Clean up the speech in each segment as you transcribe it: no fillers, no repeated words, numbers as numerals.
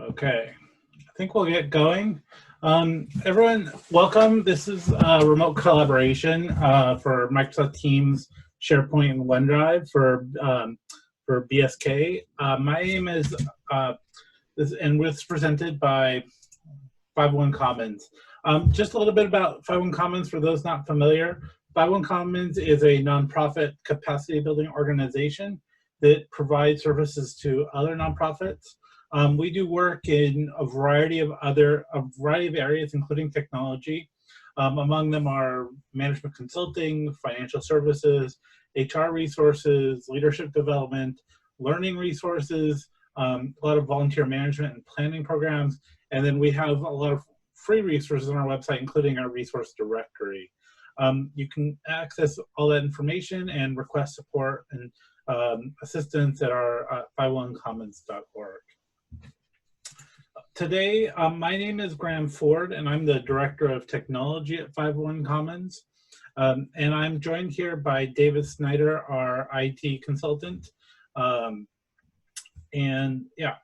Okay, I think we'll get going. Everyone, welcome. This is a remote collaboration for Microsoft Teams, SharePoint, and OneDrive for BSK. My name is, and it's presented by 501 Commons. Just a little bit about 501 Commons for those not familiar. 501 Commons is a nonprofit capacity building organization that provides services to other nonprofits. We do work in a variety of areas, including technology. Among them are management consulting, financial services, HR resources, leadership development, learning resources, a lot of volunteer management and planning programs, and then we have a lot of free resources on our website, including our resource directory. You can access all that information and request support and assistance at our 501commons.org. Today, my name is Graham Ford, and I'm the Director of Technology at 501 Commons. And I'm joined here by David Snyder, our IT consultant. And yeah,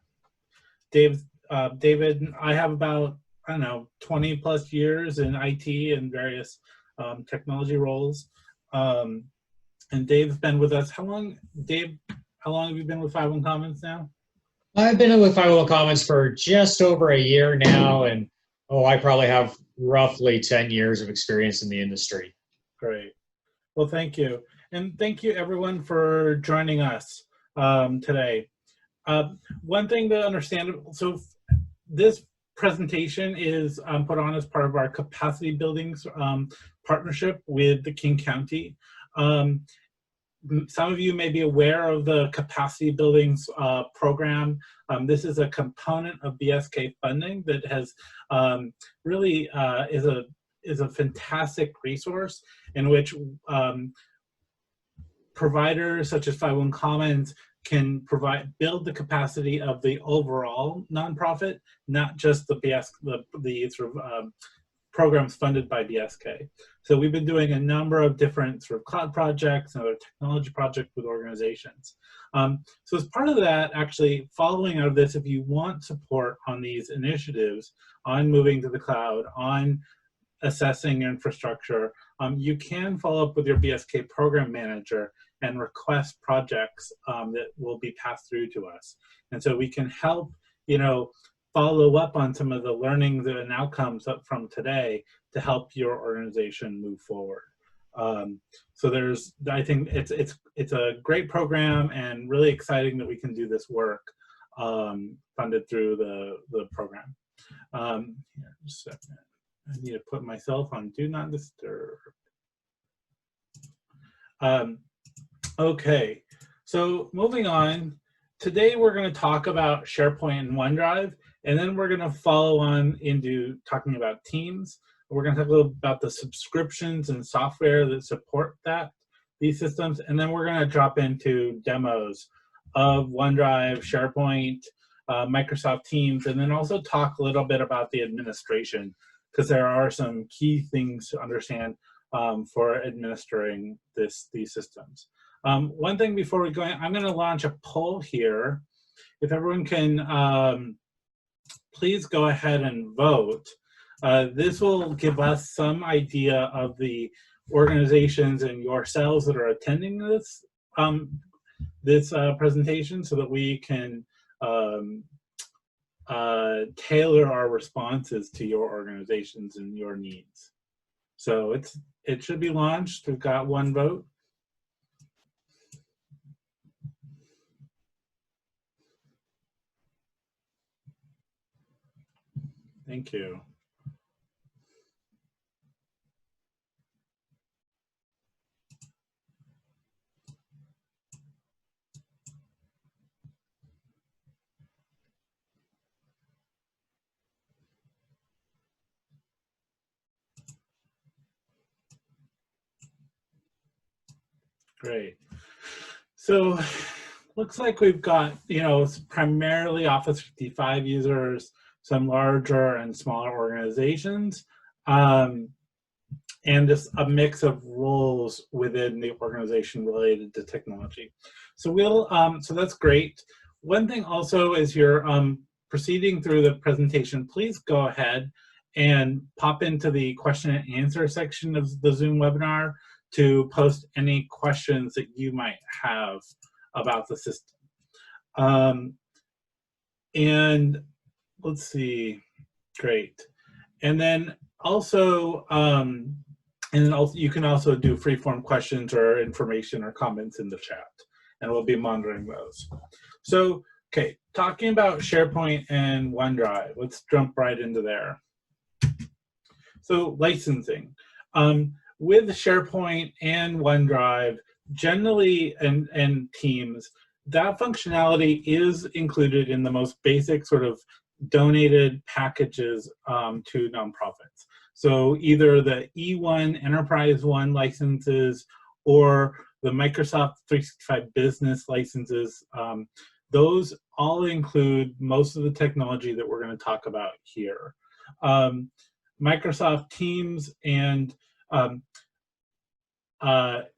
David and I have about, 20 plus years in IT and various technology roles. And Dave's been with us. Dave, how long have you been with 501 Commons now? I've been with 501 Commons for just over a year now, and I probably have roughly 10 years of experience in the industry. Great. Well, thank you. And thank you everyone for joining us today. One thing to understand, so this presentation is put on as part of our capacity buildings partnership with the King County. Some of you may be aware of the Capacity Buildings program. This is a component of BSK funding that has really is a fantastic resource in which providers such as 501 Commons can build the capacity of the overall nonprofit, not just the sort of programs funded by BSK. So we've been doing a number of different sort of cloud projects and other technology projects with organizations. So as part of that, actually following out of this, if you want support on these initiatives, on moving to the cloud, on assessing your infrastructure, you can follow up with your BSK program manager and request projects that will be passed through to us. And so we can help, follow up on some of the learnings and outcomes from today to help your organization move forward. So I think it's a great program and really exciting that we can do this work funded through the program. Here, just a second. I need to put myself on Do Not Disturb. Okay, so moving on. Today we're going to talk about SharePoint and OneDrive, and then we're going to follow on into talking about Teams. We're going to talk a little about the subscriptions and software that support these systems, and then we're going to drop into demos of OneDrive, SharePoint, Microsoft Teams, and then also talk a little bit about the administration, because there are some key things to understand for administering these systems. One thing before we go, I'm going to launch a poll here. If everyone can please go ahead and vote. This will give us some idea of the organizations and yourselves that are attending this presentation, so that we can tailor our responses to your organizations and your needs. So it should be launched. We've got one vote. Thank you. Great. So looks like we've got, primarily Office 365 users, some larger and smaller organizations, and just a mix of roles within the organization related to technology. So so that's great. One thing also is your proceeding through the presentation, please go ahead and pop into the question and answer section of the Zoom webinar to post any questions that you might have about the system. And let's see, great. And then also, you can also do free-form questions or information or comments in the chat, and we'll be monitoring those. So, okay, talking about SharePoint and OneDrive, let's jump right into there. So licensing. With SharePoint and OneDrive, generally, and Teams, that functionality is included in the most basic sort of donated packages to nonprofits. So either the E1 Enterprise One licenses or the Microsoft 365 Business licenses, those all include most of the technology that we're going to talk about here. Microsoft Teams and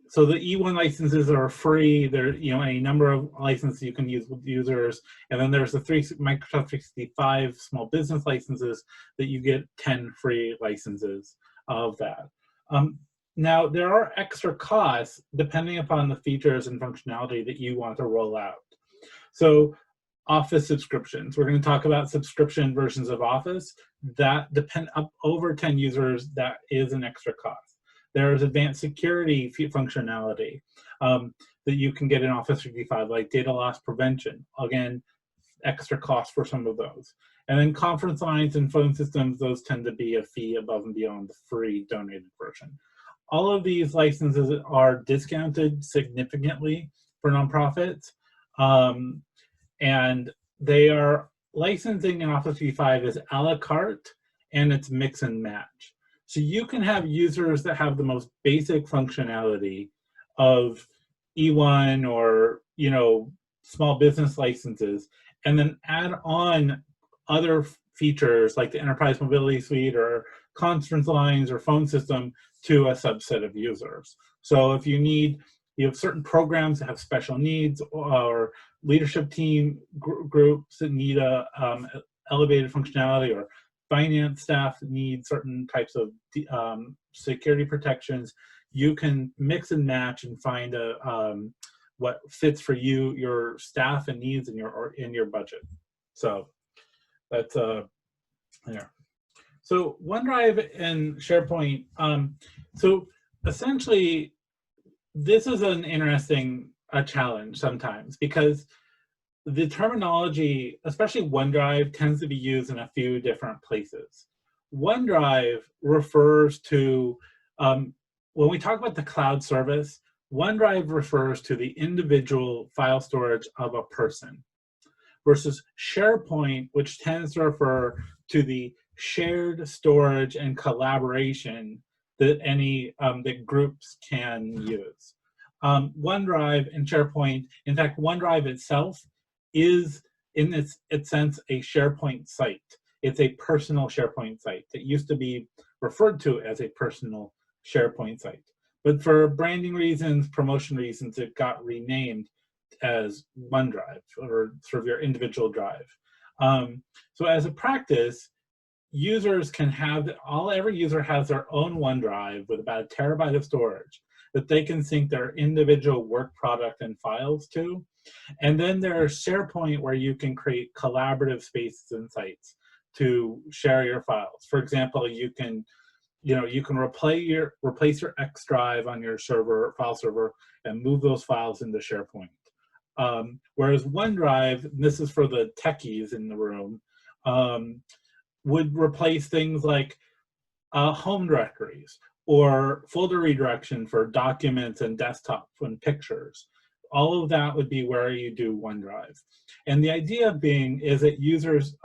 so the E1 licenses are free. There, a number of licenses you can use with users, and then there's the Microsoft 365 small business licenses that you get 10 free licenses of that. Now there are extra costs depending upon the features and functionality that you want to roll out. So Office subscriptions. We're going to talk about subscription versions of Office that depend up over 10 users. That is an extra cost. There is advanced security functionality that you can get in Office 365, like data loss prevention. Again, extra cost for some of those. And then conference lines and phone systems, those tend to be a fee above and beyond the free donated version. All of these licenses are discounted significantly for nonprofits. And they are licensing in Office 365 is a la carte, and it's mix and match. So you can have users that have the most basic functionality of E1 or small business licenses, and then add on other features like the Enterprise Mobility Suite or conference lines or phone system to a subset of users. So if you have certain programs that have special needs, or leadership team groups that need a elevated functionality, or finance staff that need certain types of security protections, you can mix and match and find what fits for you, your staff and needs, in your budget. So that's there. So OneDrive and SharePoint. So essentially, this is an interesting challenge sometimes, because the terminology, especially OneDrive, tends to be used in a few different places. OneDrive refers to, when we talk about the cloud service, OneDrive refers to the individual file storage of a person, versus SharePoint, which tends to refer to the shared storage and collaboration that that groups can use. OneDrive and SharePoint, in fact, OneDrive itself is, in its sense, a SharePoint site. It's a personal SharePoint site that used to be referred to as a personal SharePoint site. But for branding reasons, promotion reasons, it got renamed as OneDrive, or sort of your individual drive. So as a practice, users can have, every user has their own OneDrive with about 1 terabyte of storage that they can sync their individual work product and files to. And then there's SharePoint, where you can create collaborative spaces and sites to share your files. For example, you can replace your X drive on your file server and move those files into SharePoint. Whereas OneDrive, and this is for the techies in the room, would replace things like home directories or folder redirection for documents and desktop and pictures. All of that would be where you do OneDrive. And the idea being is that users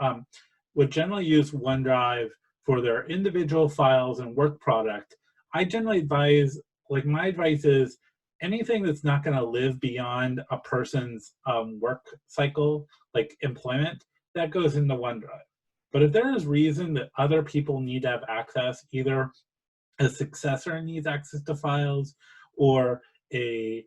would generally use OneDrive for their individual files and work product. I generally advise, my advice is, anything that's not going to live beyond a person's work cycle, like employment, that goes into OneDrive. But if there is reason that other people need to have access, either a successor needs access to files, or a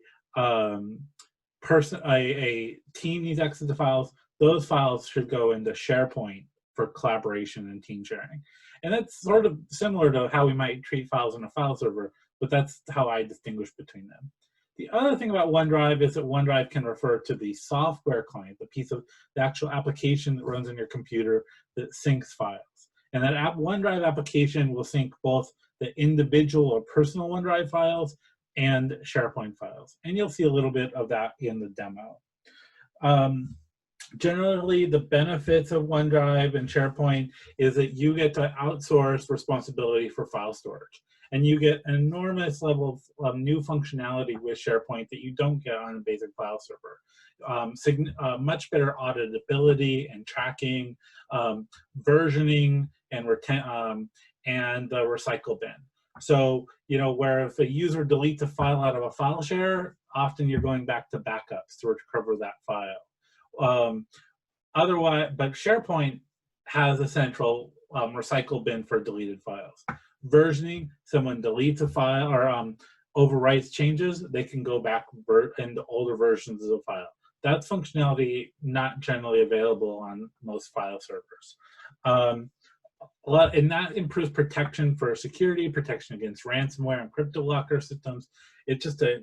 team needs access to files, those files should go into SharePoint for collaboration and team sharing. And that's sort of similar to how we might treat files in a file server, but that's how I distinguish between them. The other thing about OneDrive is that OneDrive can refer to the software client, the piece of the actual application that runs on your computer that syncs files. And that OneDrive application will sync both the individual or personal OneDrive files and SharePoint files. And you'll see a little bit of that in the demo. Generally, the benefits of OneDrive and SharePoint is that you get to outsource responsibility for file storage. And you get an enormous level of new functionality with SharePoint that you don't get on a basic file server. Much better auditability and tracking, versioning, and the recycle bin. So, where if a user deletes a file out of a file share, often you're going back to backups to recover that file. Otherwise, but SharePoint has a central recycle bin for deleted files. Versioning, someone deletes a file or overwrites changes, they can go back into older versions of the file. That's functionality not generally available on most file servers. And that improves protection for security, protection against ransomware and crypto locker systems. It's just a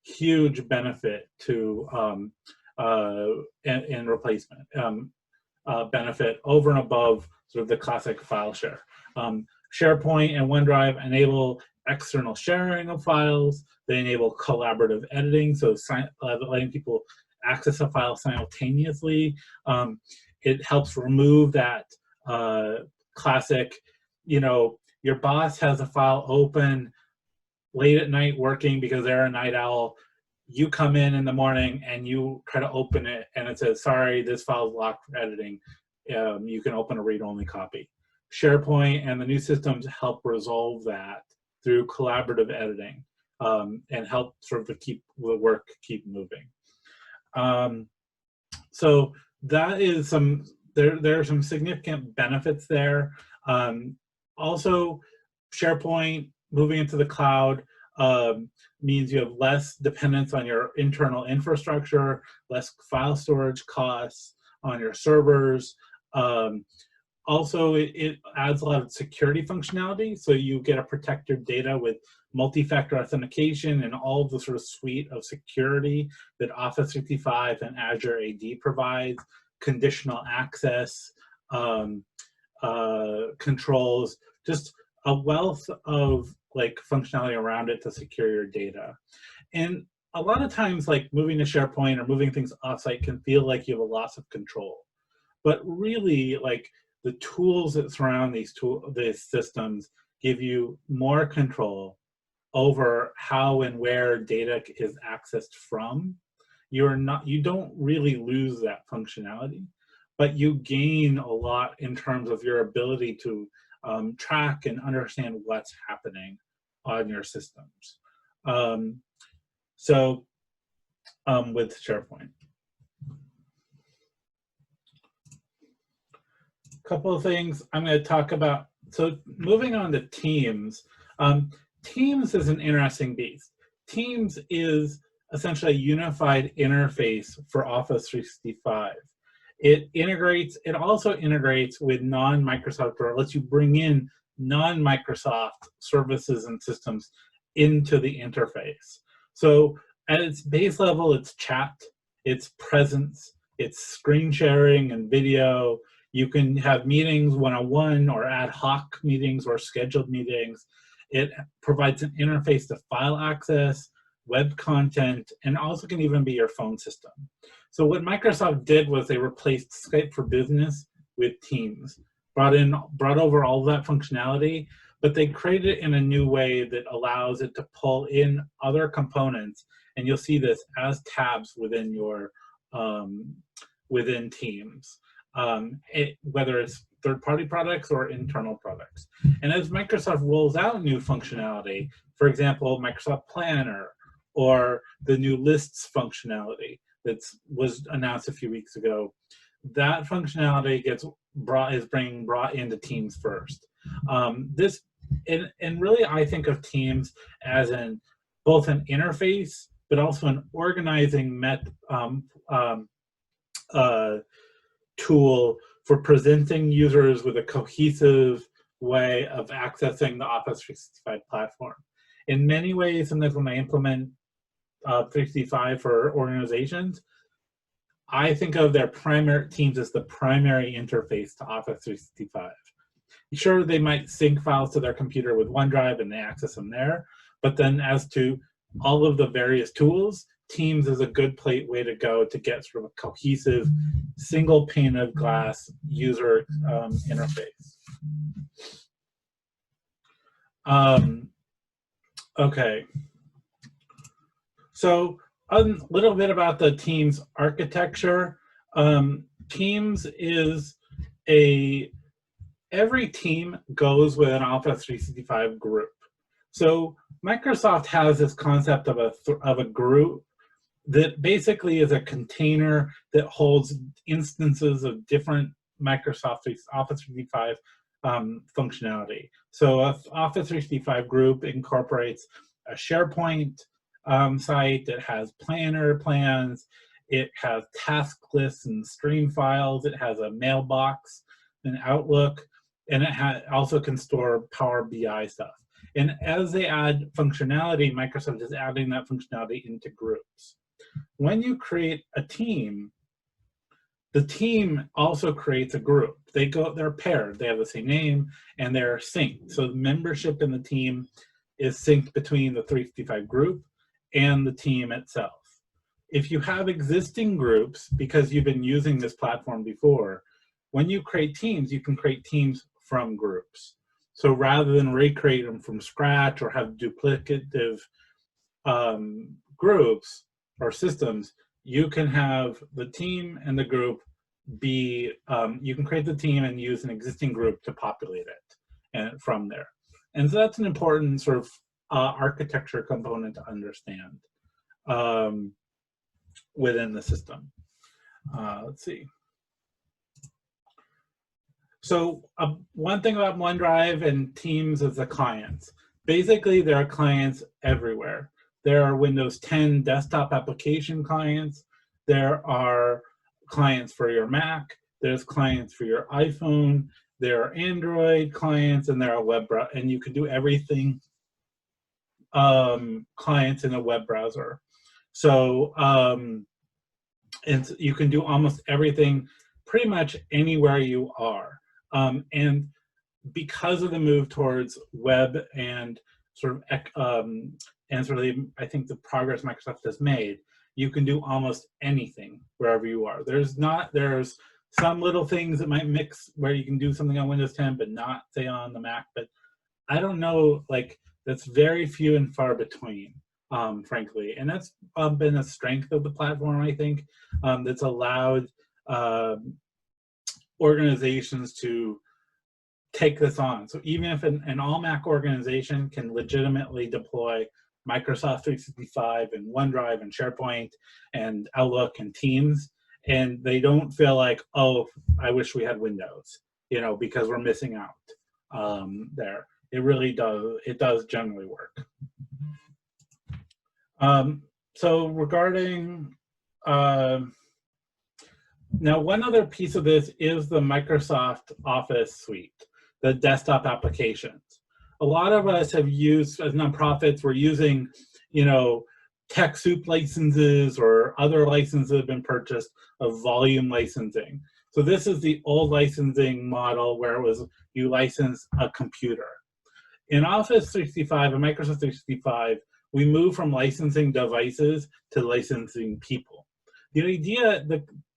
huge benefit to in replacement benefit over and above sort of the classic file share. SharePoint and OneDrive enable external sharing of files. They enable collaborative editing, so letting people access a file simultaneously. It helps remove that classic, your boss has a file open late at night working because they're a night owl. You come in the morning and you try to open it and it says, sorry, this file is locked for editing. You can open a read-only copy. SharePoint and the new systems help resolve that through collaborative editing and help sort of keep the work keep moving. So that is there are some significant benefits there. Also, SharePoint moving into the cloud means you have less dependence on your internal infrastructure, less file storage costs on your servers. Also, it adds a lot of security functionality, so you get to protect your data with multi-factor authentication and all of the sort of suite of security that Office 365 and Azure AD provides, conditional access, controls, just a wealth of functionality around it to secure your data. And a lot of times, moving to SharePoint or moving things offsite can feel like you have a loss of control. But really, the tools that surround these systems give you more control over how and where data is accessed from. You don't really lose that functionality, but you gain a lot in terms of your ability to track and understand what's happening on your systems. With SharePoint. Couple of things I'm going to talk about. So moving on to Teams. Teams is an interesting beast. Teams is essentially a unified interface for Office 365. It also integrates with non-Microsoft, or lets you bring in non-Microsoft services and systems into the interface. So at its base level, it's chat, it's presence, it's screen sharing and video. You can have meetings one-on-one or ad hoc meetings or scheduled meetings. It provides an interface to file access, web content, and also can even be your phone system. So what Microsoft did was they replaced Skype for Business with Teams, brought over all of that functionality, but they created it in a new way that allows it to pull in other components, and you'll see this as tabs within your within Teams. Whether it's third-party products or internal products. And as Microsoft rolls out new functionality, for example, Microsoft Planner or the new lists functionality that was announced a few weeks ago, that functionality is being brought into Teams first. And really, I think of Teams as both an interface, but also an organizing tool for presenting users with a cohesive way of accessing the Office 365 platform. In many ways, sometimes when I implement 365 for organizations, I think of their primary teams as the primary interface to Office 365. Sure, they might sync files to their computer with OneDrive and they access them there, but then as to all of the various tools, Teams is a good way to go to get sort of a cohesive, single pane of glass user interface. Okay. So a little bit about the Teams architecture. Teams is every team goes with an Office 365 group. So Microsoft has this concept of a group that basically is a container that holds instances of different Microsoft Office 365 functionality. So an Office 365 group incorporates a SharePoint site. It has planner plans. It has task lists and stream files. It has a mailbox, an Outlook, and it also can store Power BI stuff. And as they add functionality, Microsoft is adding that functionality into groups. When you create a team, the team also creates a group. They're paired. They have the same name and they're synced. So the membership in the team is synced between the 365 group and the team itself. If you have existing groups, because you've been using this platform before, when you create teams, you can create teams from groups. So rather than recreate them from scratch or have duplicative groups or systems, you can have the team and the group be, you can create the team and use an existing group to populate it and from there. And so that's an important sort of architecture component to understand within the system. Let's see. So one thing about OneDrive and Teams is the clients. Basically, there are clients everywhere. There are Windows 10 desktop application clients. There are clients for your Mac. There's clients for your iPhone. There are Android clients, and there are web browser. And you can do everything clients in a web browser. So and you can do almost everything pretty much anywhere you are. And because of the move towards web and sort of I think the progress Microsoft has made, you can do almost anything wherever you are. There's some little things that might mix where you can do something on Windows 10, but not say on the Mac. But I don't know, like that's very few and far between, frankly. And that's been a strength of the platform, I think, that's allowed organizations to take this on. So even if an all Mac organization can legitimately deploy Microsoft 365 and OneDrive and SharePoint and Outlook and Teams, and they don't feel like, oh, I wish we had Windows, because we're missing out there. It really does. It does generally work. So regarding now, one other piece of this is the Microsoft Office suite, the desktop applications. A lot of us have used, as nonprofits, we're using, TechSoup licenses or other licenses that have been purchased of volume licensing. So this is the old licensing model where it was you license a computer. In Office 365 and Microsoft 365, we move from licensing devices to licensing people. The idea,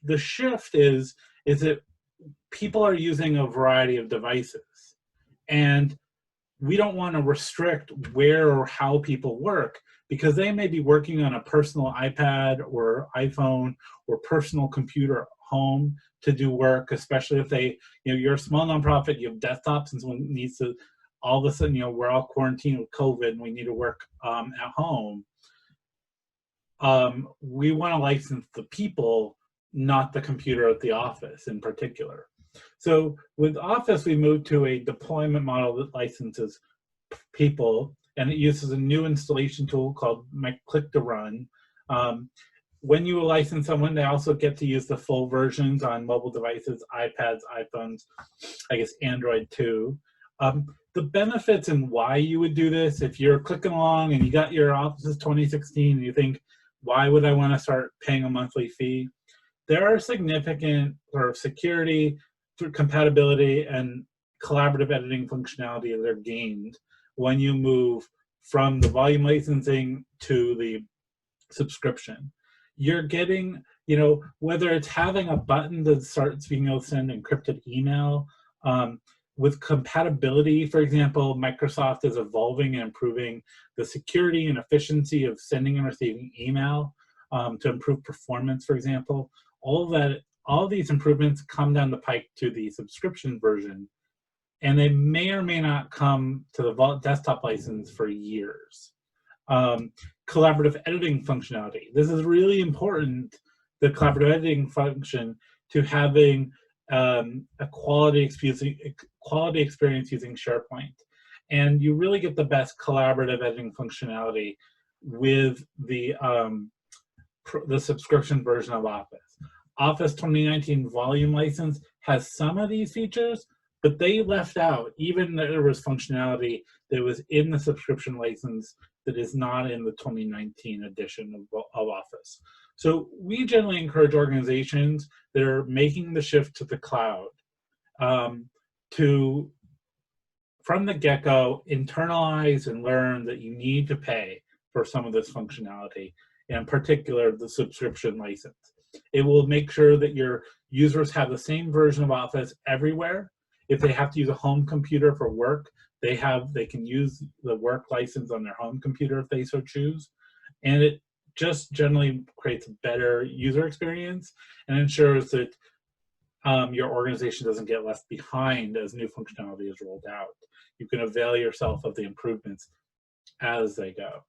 the shift is that people are using a variety of devices, and we don't want to restrict where or how people work, because they may be working on a personal iPad or iPhone or personal computer at home to do work, especially if you're a small nonprofit, you have desktops, and someone needs to, all of a sudden, we're all quarantined with COVID and we need to work at home. We want to license the people, not the computer at the office in particular. So with Office, we moved to a deployment model that licenses people, and it uses a new installation tool called Click to Run. when you license someone, they also get to use the full versions on mobile devices, iPads, iPhones, I guess Android too. The benefits and why you would do this, if you're clicking along and you got your Office 2016 and you think, why would I want to start paying a monthly fee? There are significant sort of security, compatibility, and collaborative editing functionality that are gained when you move from the volume licensing to the subscription. You're getting, whether it's having a button that starts being able to send encrypted email, with compatibility, for example, Microsoft is evolving and improving the security and efficiency of sending and receiving email to improve performance, for example. All these improvements come down the pike to the subscription version, and they may or may not come to the desktop license for years. Collaborative editing functionality. This is really important, the collaborative editing function, to having a quality experience using SharePoint. And you really get the best collaborative editing functionality with the subscription version of Office. Office 2019 volume license has some of these features, but they left out, even there was functionality that was in the subscription license that is not in the 2019 edition of Office. So we generally encourage organizations that are making the shift to the cloud to, from the get-go, internalize and learn that you need to pay for some of this functionality, in particular the subscription license. It will make sure that your users have the same version of Office everywhere. If they have to use a home computer for work, they can use the work license on their home computer if they so choose. And it just generally creates a better user experience and ensures that your organization doesn't get left behind as new functionality is rolled out. You can avail yourself of the improvements as they go.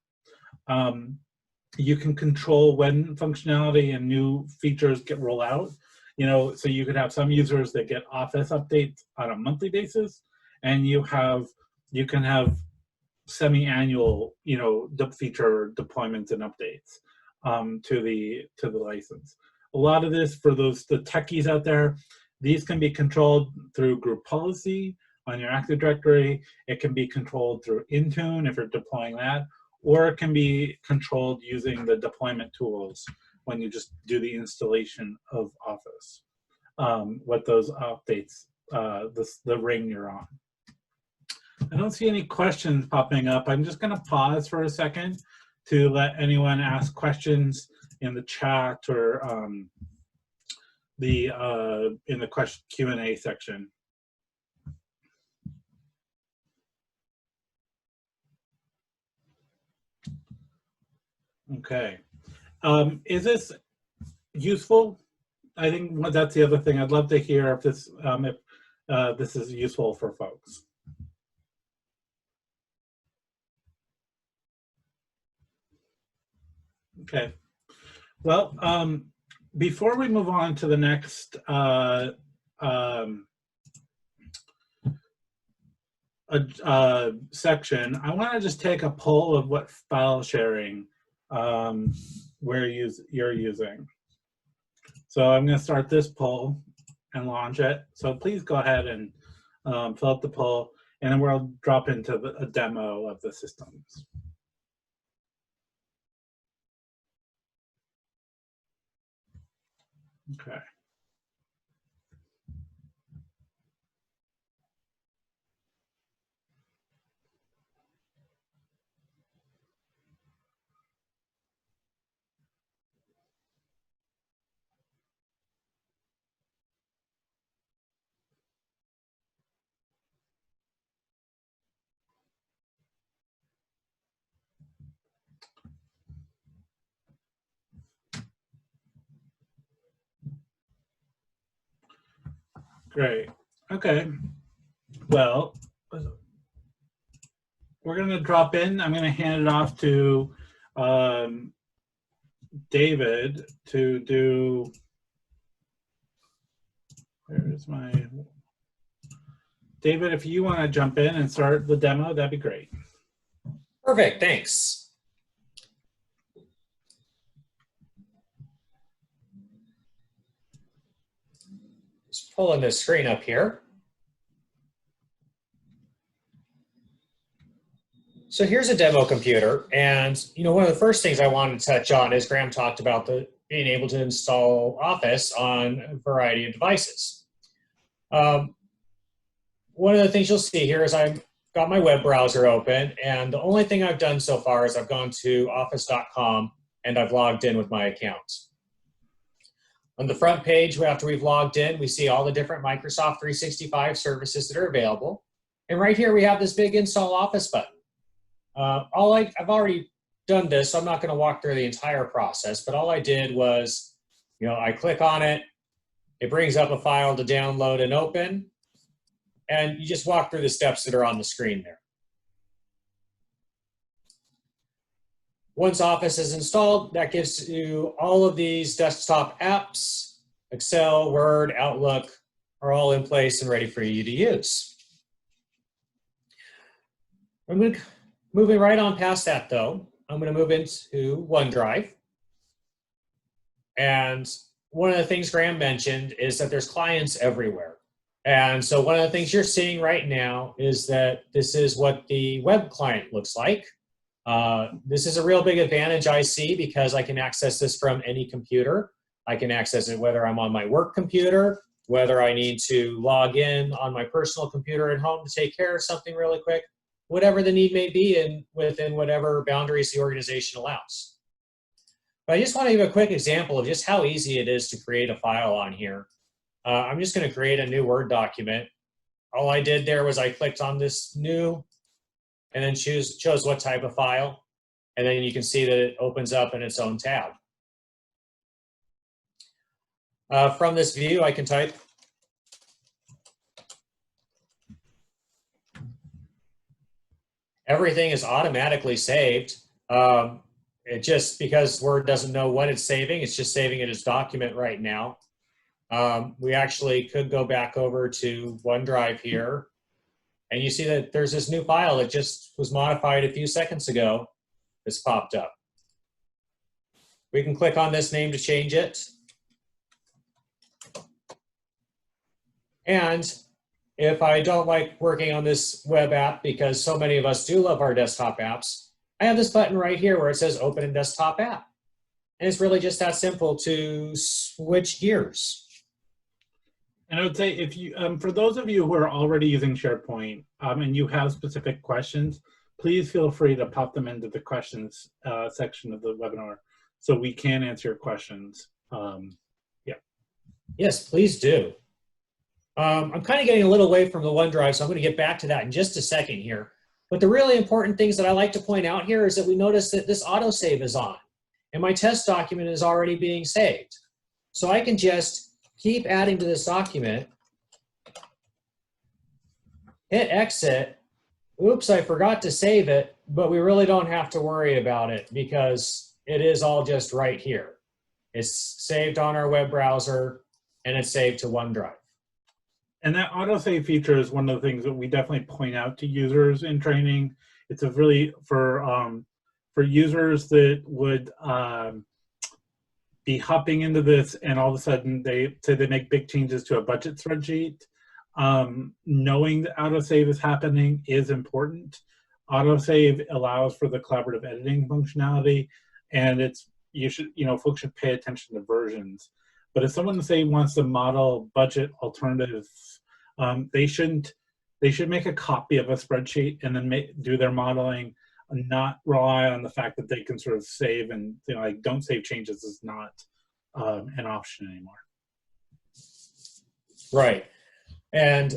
You can control when functionality and new features get rolled out. So you could have some users that get Office updates on a monthly basis, and you can have semi-annual, feature deployments and updates to the license. A lot of this, for the techies out there, these can be controlled through group policy on your Active Directory. It can be controlled through Intune if you're deploying that, or it can be controlled using the deployment tools when you just do the installation of Office, what those updates, the ring you're on. I don't see any questions popping up. I'm just going to pause for a second to let anyone ask questions in the chat or in the question Q&A section. Okay. Is this useful? I think that's the other thing. I'd love to hear if this is useful for folks. Okay. Well, before we move on to the next section, I want to just take a poll of what file sharing you're using. So I'm going to start this poll and launch it. So please go ahead and fill out the poll, and then we'll drop into a demo of the systems. Okay. Great. Okay. Well, we're going to drop in. I'm going to hand it off to David to do. Where's my David? If you want to jump in and start the demo, that'd be great. Perfect. Thanks. pulling this screen up here. So here's a demo computer, and one of the first things I wanted to touch on is Graham talked about being able to install Office on a variety of devices. One of the things you'll see here is I've got my web browser open, and the only thing I've done so far is I've gone to office.com and I've logged in with my account. On the front page, after we've logged in, we see all the different Microsoft 365 services that are available. And right here, we have this big Install Office button. I've already done this, so I'm not going to walk through the entire process, but all I did was, I click on it, it brings up a file to download and open, and you just walk through the steps that are on the screen there. Once Office is installed, that gives you all of these desktop apps. Excel, Word, Outlook are all in place and ready for you to use. Moving right on past that, though, I'm going to move into OneDrive. And one of the things Graham mentioned is that there's clients everywhere. And so one of the things you're seeing right now is that this is what the web client looks like. This is a real big advantage I see because I can access this from any computer. I can access it whether I'm on my work computer, whether I need to log in on my personal computer at home to take care of something really quick, whatever the need may be and within whatever boundaries the organization allows. But I just want to give a quick example of just how easy it is to create a file on here. I'm just going to create a new Word document. All I did there was I clicked on this new and then chose what type of file. And then you can see that it opens up in its own tab. From this view, I can type. Everything is automatically saved. It just, because Word doesn't know what it's saving, it's just saving it as document right now. We actually could go back over to OneDrive here, and you see that there's this new file that just was modified a few seconds ago that's popped up. We can click on this name to change it. And if I don't like working on this web app, because so many of us do love our desktop apps, I have this button right here where it says Open in Desktop App. And it's really just that simple to switch gears. And I would say if you, for those of you who are already using SharePoint and you have specific questions, please feel free to pop them into the questions section of the webinar so we can answer your questions. Yeah. Yes, please do. I'm kind of getting a little away from the OneDrive, so I'm going to get back to that in just a second here. But the really important things that I like to point out here is that we notice that this autosave is on, and my test document is already being saved. So I can just keep adding to this document, hit exit. Oops, I forgot to save it, but we really don't have to worry about it because it is all just right here. It's saved on our web browser, and it's saved to OneDrive. And that autosave feature is one of the things that we definitely point out to users in training. It's a really, for users that would be hopping into this and all of a sudden they say they make big changes to a budget spreadsheet, knowing that autosave is happening is important. Autosave allows for the collaborative editing functionality, and folks should pay attention to versions. But if someone, say, wants to model budget alternatives, they should make a copy of a spreadsheet and then do their modeling, and not rely on the fact that they can sort of save and like don't save changes is not an option anymore. Right, and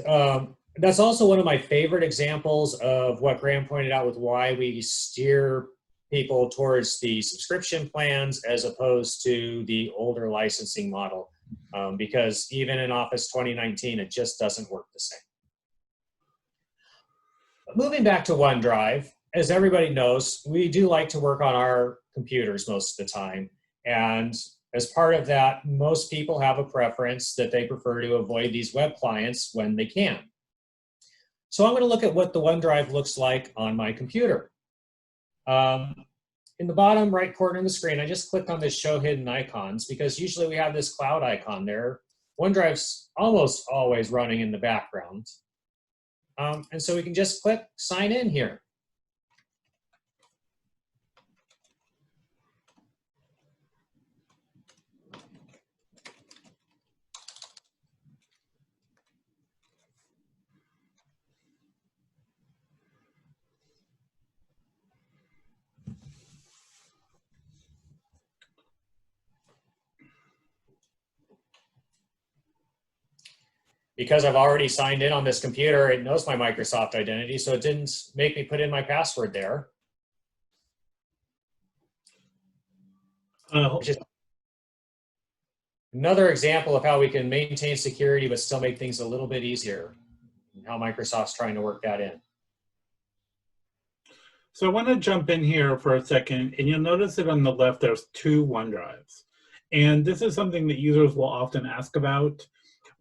that's also one of my favorite examples of what Graham pointed out with why we steer people towards the subscription plans as opposed to the older licensing model, because even in Office 2019, it just doesn't work the same. But moving back to OneDrive, as everybody knows, we do like to work on our computers most of the time. And as part of that, most people have a preference that they prefer to avoid these web clients when they can. So I'm going to look at what the OneDrive looks like on my computer. In the bottom right corner of the screen, I just clicked on this Show Hidden Icons because usually we have this cloud icon there OneDrive's almost always running in the background. And so we can just click sign in here. Because I've already signed in on this computer, it knows my Microsoft identity, so it didn't make me put in my password there. Just another example of how we can maintain security but still make things a little bit easier, and how Microsoft's trying to work that in. So I want to jump in here for a second, and you'll notice that on the left there's two OneDrives. And this is something that users will often ask about.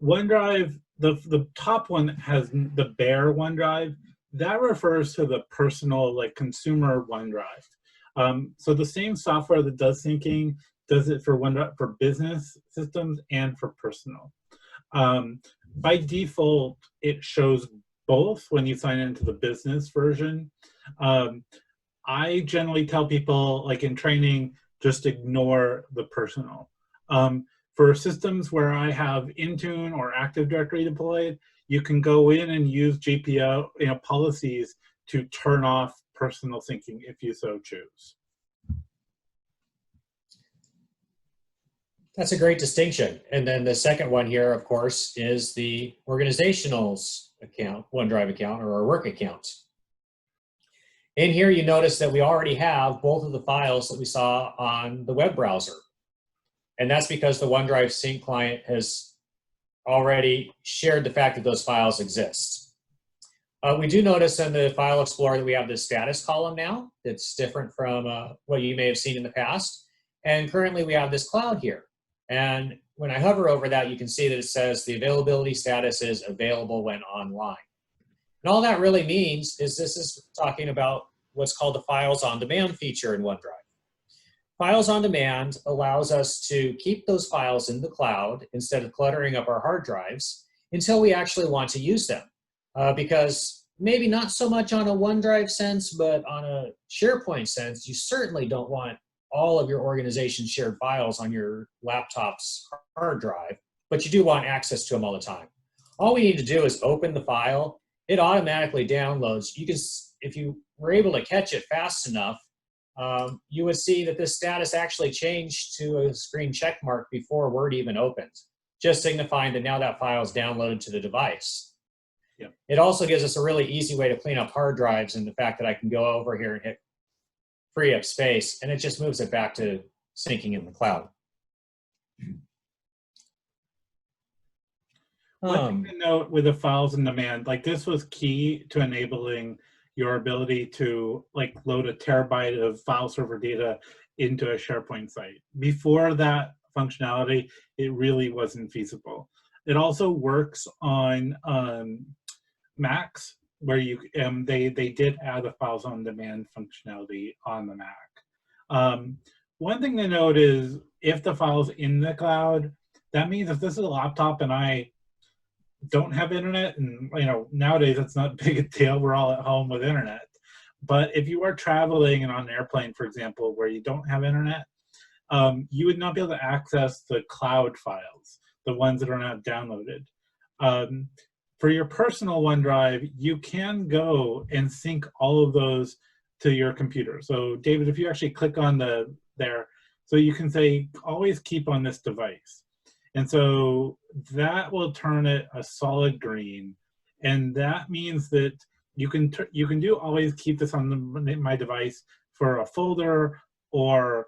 OneDrive, the top one has the bare OneDrive. That refers to the personal, like consumer OneDrive. So the same software that does syncing does it for OneDrive for business systems and for personal. By default, it shows both when you sign into the business version. I generally tell people, like in training, just ignore the personal. For systems where I have Intune or Active Directory deployed, you can go in and use GPO policies to turn off personal syncing if you so choose. That's a great distinction. And then the second one here, of course, is the organizational's account, OneDrive account, or our work account. In here, you notice that we already have both of the files that we saw on the web browser. And that's because the OneDrive sync client has already shared the fact that those files exist. We do notice in the File Explorer that we have this status column now. It's different from what you may have seen in the past. And currently we have this cloud here. And when I hover over that, you can see that it says the availability status is available when online. And all that really means is this is talking about what's called the Files on Demand feature in OneDrive. Files on Demand allows us to keep those files in the cloud instead of cluttering up our hard drives until we actually want to use them. Because maybe not so much on a OneDrive sense, but on a SharePoint sense, you certainly don't want all of your organization's shared files on your laptop's hard drive, but you do want access to them all the time. All we need to do is open the file. It automatically downloads. You can, if you were able to catch it fast enough, you would see that this status actually changed to a screen check mark before Word even opened, just signifying that now that file is downloaded to the device. Yeah. It also gives us a really easy way to clean up hard drives, and the fact that I can go over here and hit free up space, and it just moves it back to syncing in the cloud. One thing to note with the files on demand, like this was key to enabling your ability to like load a terabyte of file server data into a SharePoint site. Before that functionality, it really wasn't feasible. It also works on Macs, where you they did add the files on demand functionality on the Mac. One thing to note is if the file's in the cloud, that means if this is a laptop and I don't have internet, and nowadays it's not big a deal, we're all at home with internet. But if you are traveling and on an airplane, for example, where you don't have internet, you would not be able to access the cloud files, the ones that are not downloaded. For your personal OneDrive, you can go and sync all of those to your computer. So David, if you actually click on there, so you can say, always keep on this device. And so that will turn it a solid green. And that means that you can do always keep this on my device for a folder or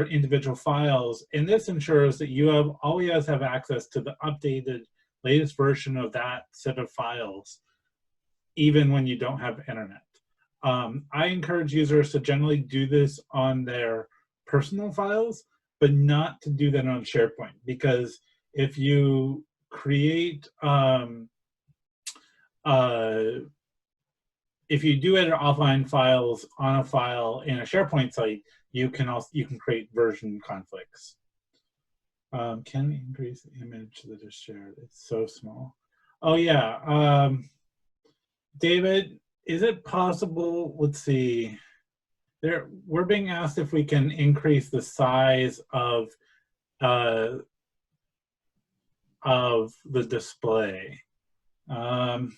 individual files. And this ensures that you always have access to the updated latest version of that set of files, even when you don't have internet. I encourage users to generally do this on their personal files, but not to do that on SharePoint, because if you create, if you do edit offline files on a file in a SharePoint site, you can create version conflicts. Can we increase the image that is shared? It's so small. Oh yeah, David, is it possible? Let's see. We're being asked if we can increase the size uh, of the display of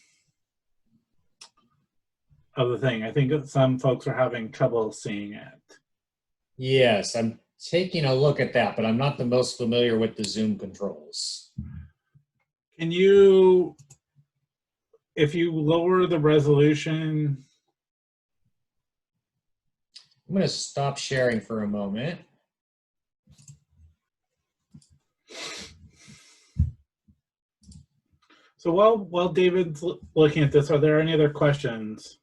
the thing. I think that some folks are having trouble seeing it. Yes, I'm taking a look at that, but I'm not the most familiar with the Zoom controls. Can you, if you lower the resolution? I'm going to stop sharing for a moment. So while David's looking at this, are there any other questions?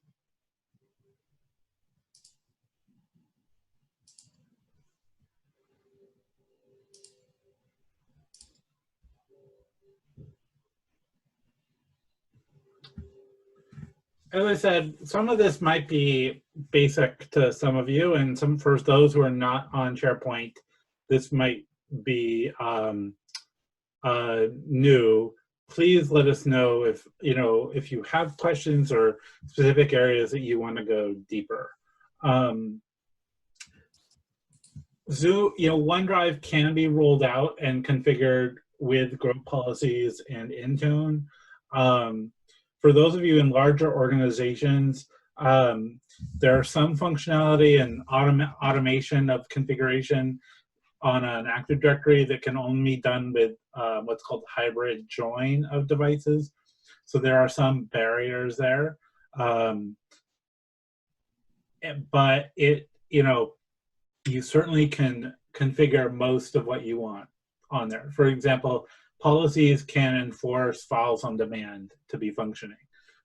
As I said, some of this might be basic to some of you, and for those who are not on SharePoint, this might be new. Please let us know if you have questions or specific areas that you want to go deeper. Zoom, OneDrive can be rolled out and configured with group policies and Intune. For those of you in larger organizations, there are some functionality and automation of configuration on an Active Directory that can only be done with what's called hybrid join of devices. So there are some barriers there. But you certainly can configure most of what you want on there. For example, policies can enforce files on demand to be functioning.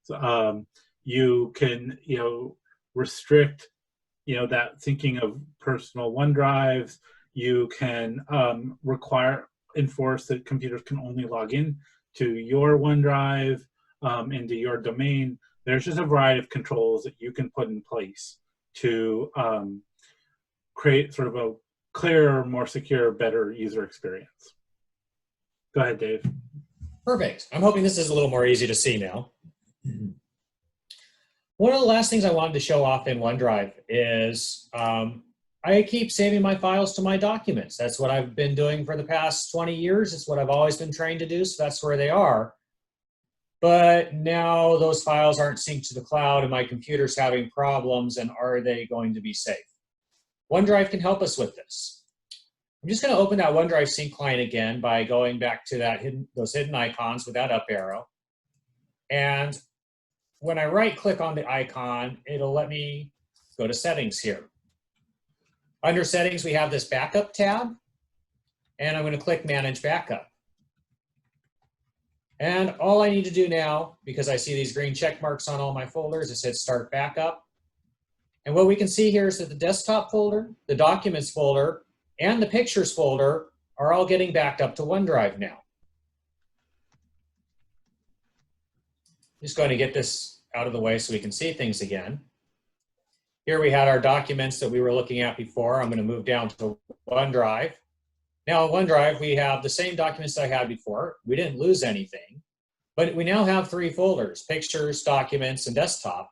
So you can restrict that syncing of personal OneDrives. You can enforce that computers can only log in to your OneDrive, into your domain. There's just a variety of controls that you can put in place to create sort of a clearer, more secure, better user experience. Go ahead, Dave. Perfect. I'm hoping this is a little more easy to see now. One of the last things I wanted to show off in OneDrive is I keep saving my files to my documents. That's what I've been doing for the past 20 years. It's what I've always been trained to do, so that's where they are. But now those files aren't synced to the cloud and my computer's having problems, and are they going to be safe? OneDrive can help us with this. I'm just going to open that OneDrive sync client again by going back to those hidden icons with that up arrow. And when I right-click on the icon, it'll let me go to settings here. Under settings, we have this backup tab, and I'm going to click manage backup. And all I need to do now, because I see these green check marks on all my folders, is hit start backup. And what we can see here is that the desktop folder, the documents folder, and the pictures folder are all getting backed up to OneDrive now. Just going to get this out of the way so we can see things again. Here we had our documents that we were looking at before. I'm going to move down to OneDrive. Now in OneDrive, we have the same documents that I had before. We didn't lose anything, but we now have 3 folders: pictures, documents, and desktop.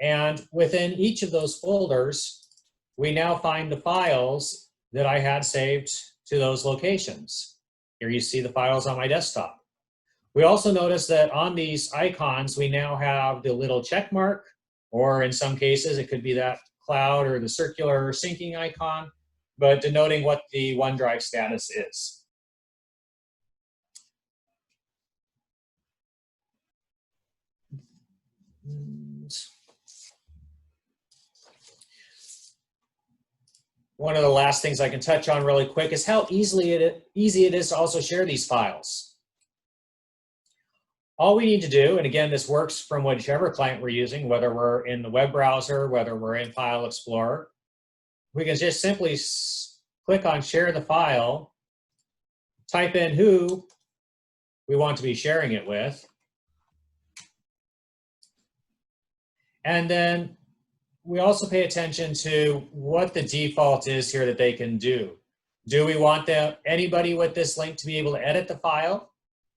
And within each of those folders, we now find the files that I had saved to those locations. Here you see the files on my desktop. We also notice that on these icons, we now have the little check mark, or in some cases, it could be that cloud or the circular syncing icon, but denoting what the OneDrive status is. One of the last things I can touch on really quick is how easy it is to also share these files. All we need to do, and again, this works from whichever client we're using, whether we're in the web browser, whether we're in File Explorer, we can just simply click on share the file, type in who we want to be sharing it with, and then we also pay attention to what the default is here that they can do. Do we want anybody with this link to be able to edit the file?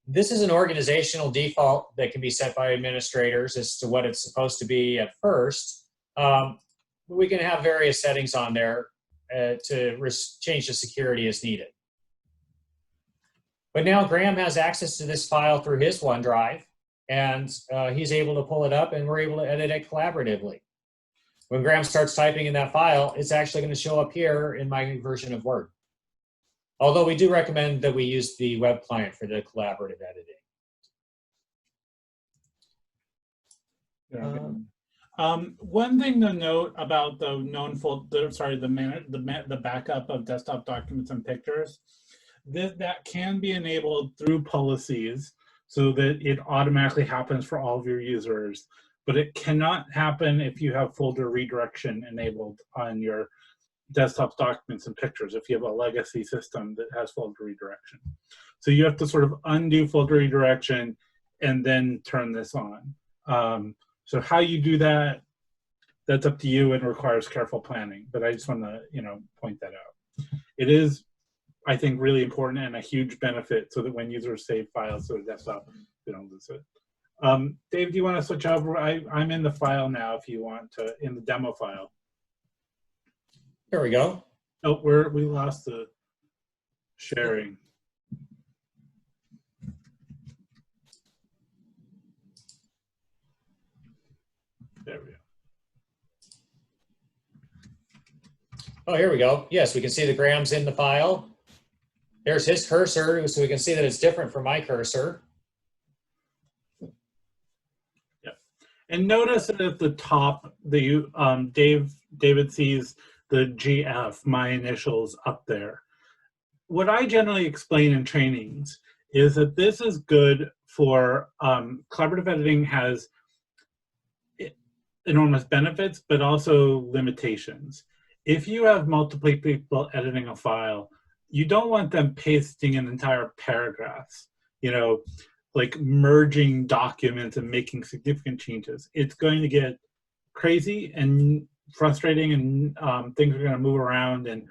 This is an organizational default that can be set by administrators as to what it's supposed to be at first. We can have various settings on there to change the security as needed. But now Graham has access to this file through his OneDrive, and he's able to pull it up, and we're able to edit it collaboratively. When Graham starts typing in that file, it's actually going to show up here in my version of Word. Although we do recommend that we use the web client for the collaborative editing. One thing to note about the known folder, sorry, the backup of desktop documents and pictures, that can be enabled through policies so that it automatically happens for all of your users, but it cannot happen if you have folder redirection enabled on your desktop documents and pictures, if you have a legacy system that has folder redirection. So you have to sort of undo folder redirection and then turn this on. So how you do that, that's up to you and requires careful planning, but I just want to, point that out. It is, I think, really important and a huge benefit so that when users save files to the desktop, they don't lose it. Dave, do you want to switch over? I'm in the file now if you want to, in the demo file. There we go. Oh, we lost the sharing. There we go. Oh, here we go. Yes, we can see the Graham's in the file. There's his cursor, so we can see that it's different from my cursor. Yep. And notice that at the top, David sees the GF, my initials, up there. What I generally explain in trainings is that this is good for collaborative editing. Has enormous benefits, but also limitations. If you have multiple people editing a file, you don't want them pasting in entire paragraphs, like merging documents and making significant changes. It's going to get crazy and frustrating, and things are going to move around and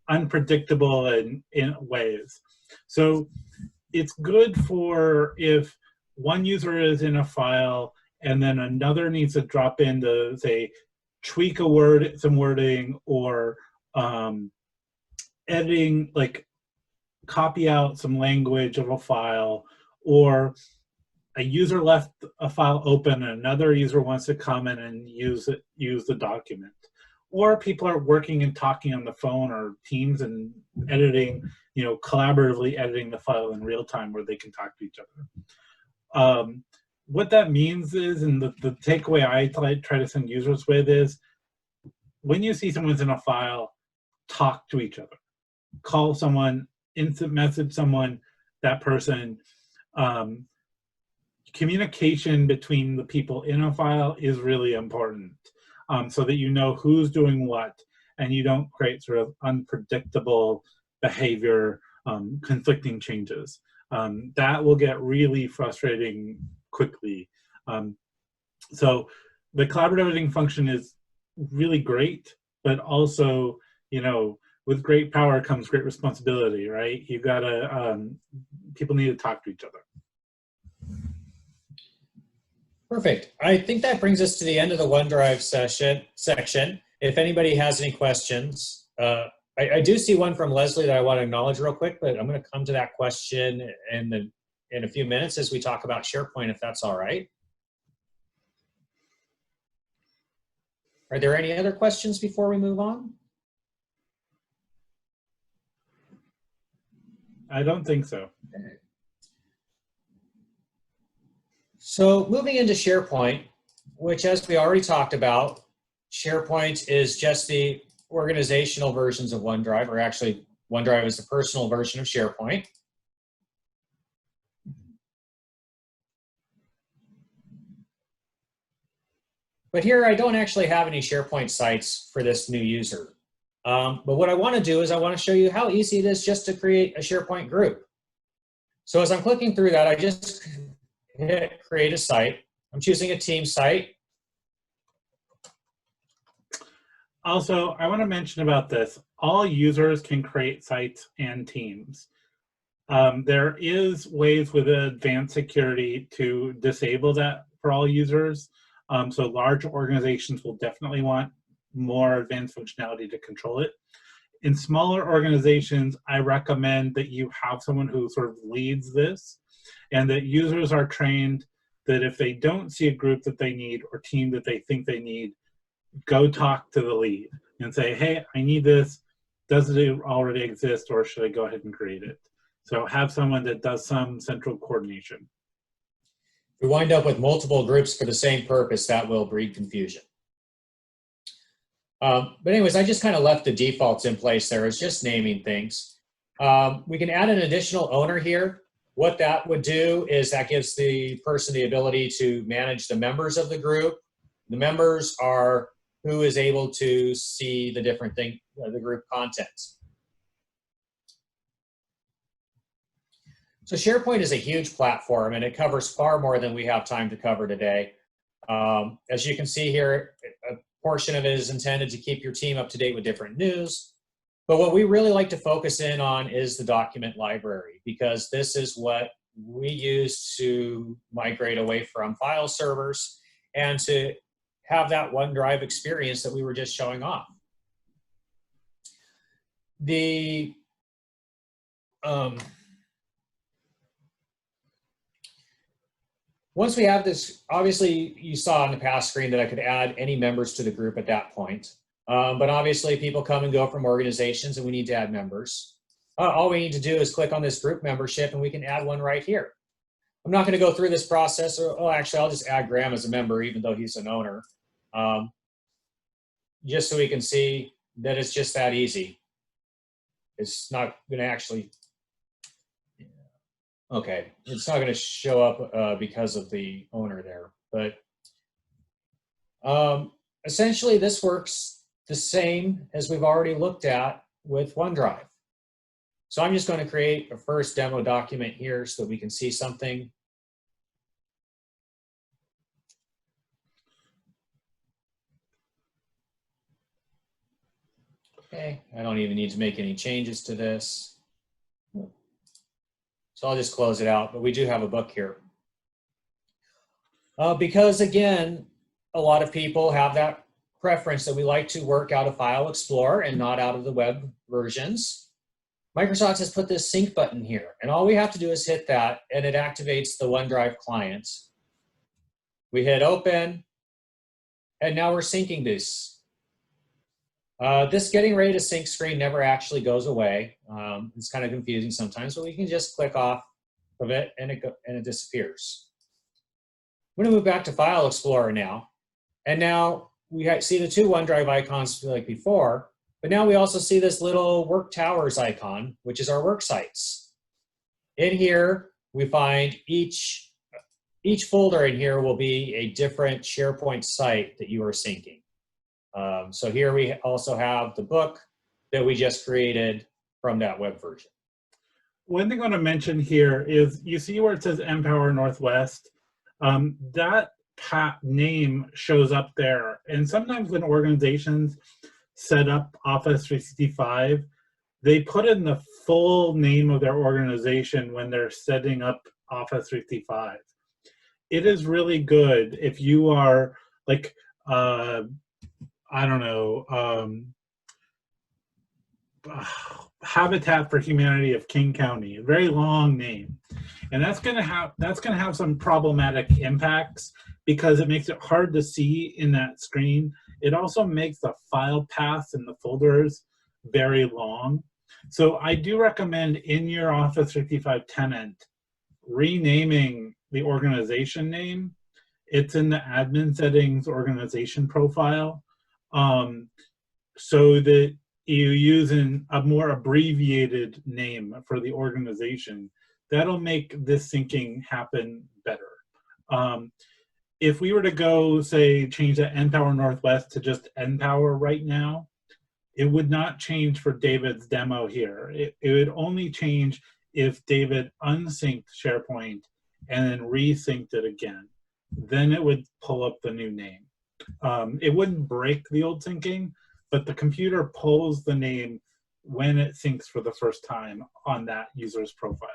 unpredictable in ways. So it's good for if one user is in a file and then another needs to drop in to, say, tweak a word, some wording, or editing, like copy out some language of a file, or a user left a file open and another user wants to come in and use the document. Or people are working and talking on the phone or Teams and editing, collaboratively editing the file in real time where they can talk to each other. What that means is, and the takeaway I try to send users with is, when you see someone's in a file, talk to each other. Call someone, instant message someone, that person. Communication between the people in a file is really important, so that you know who's doing what and you don't create sort of unpredictable behavior, conflicting changes. That will get really frustrating quickly. So the collaborative editing function is really great, but also, with great power comes great responsibility, right? You gotta, people need to talk to each other. Perfect. I think that brings us to the end of the OneDrive section. If anybody has any questions, I do see one from Leslie that I want to acknowledge real quick, but I'm going to come to that question in a few minutes as we talk about SharePoint, if that's all right. Are there any other questions before we move on? I don't think so. Okay. So moving into SharePoint, which, as we already talked about, SharePoint is just the organizational versions of OneDrive, or actually OneDrive is the personal version of SharePoint. But here I don't actually have any SharePoint sites for this new user. But what I want to do is I want to show you how easy it is just to create a SharePoint group. So as I'm clicking through that, I just hit create a site. I'm choosing a team site. Also, I want to mention about this. All users can create sites and teams. There is ways with advanced security to disable that for all users. So large organizations will definitely want more advanced functionality to control it. In smaller organizations, I recommend that you have someone who sort of leads this, and that users are trained that if they don't see a group that they need or team that they think they need, go talk to the lead and say, hey, I need this. Does it already exist, or should I go ahead and create it? So have someone that does some central coordination. If we wind up with multiple groups for the same purpose, that will breed confusion. But anyways, I just kind of left the defaults in place there as just naming things. We can add an additional owner here. What that would do is that gives the person the ability to manage the members of the group. The members are who is able to see the different thing, the group contents. So SharePoint is a huge platform, and it covers far more than we have time to cover today. As you can see here, a portion of it is intended to keep your team up to date with different news. But what we really like to focus in on is the document library, because this is what we use to migrate away from file servers and to have that OneDrive experience that we were just showing off. Once we have this, obviously you saw on the past screen that I could add any members to the group at that point. But obviously people come and go from organizations and we need to add members. All we need to do is click on this group membership and we can add one right here. I'm not going to go through this process. Actually, I'll just add Graham as a member even though he's an owner. Just so we can see that it's just that easy. It's not going to actually, okay, it's not going to show up because of the owner there. But essentially this works the same as we've already looked at with OneDrive. So I'm just going to create a first demo document here so that we can see something. Okay, I don't even need to make any changes to this. So I'll just close it out, but we do have a book here. Because again, a lot of people have that preference that we like to work out of File Explorer and not out of the web versions. Microsoft has put this sync button here, and all we have to do is hit that, and it activates the OneDrive client. We hit open, and now we're syncing this. This getting ready to sync screen never actually goes away. It's kind of confusing sometimes, but we can just click off of it, and it disappears. I'm going to move back to File Explorer now, and now we see the two OneDrive icons like before. But now we also see this little Work Towers icon, which is our work sites. In here, we find each folder in here will be a different SharePoint site that you are syncing. So here we also have the book that we just created from that web version. One thing I want to mention here is you see where it says Empower Northwest. That name shows up there. And sometimes when organizations set up Office 365, they put in the full name of their organization when they're setting up Office 365. It is really good if you are like, I don't know, Habitat for Humanity of King County, a very long name. And that's gonna have some problematic impacts because it makes it hard to see in that screen. It also makes the file paths and the folders very long. So I do recommend in your Office 365 tenant, renaming the organization name. It's in the admin settings organization profile, so that you use a more abbreviated name for the organization. That'll make this syncing happen better. If we were to go, say, change that Empower Northwest to just Empower right now, it would not change for David's demo here. It would only change if David unsynced SharePoint and then resynced it again. Then it would pull up the new name. It wouldn't break the old syncing, but the computer pulls the name when it syncs for the first time on that user's profile.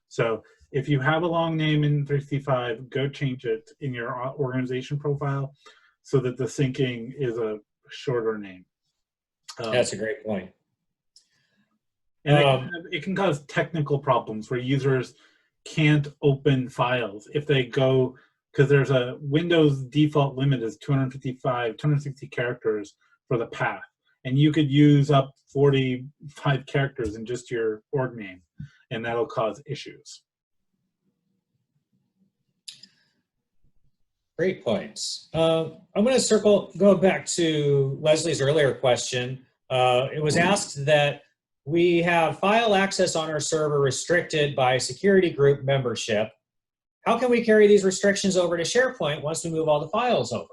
So if you have a long name in 365, go change it in your organization profile so that the syncing is a shorter name. That's a great point. And it can cause technical problems where users can't open files if they go, because there's a Windows default limit is 260 characters for the path. And you could use up 45 characters in just your org name, and that'll cause issues. Great points. I'm going to go back to Leslie's earlier question. It was asked that we have file access on our server restricted by security group membership. How can we carry these restrictions over to SharePoint once we move all the files over?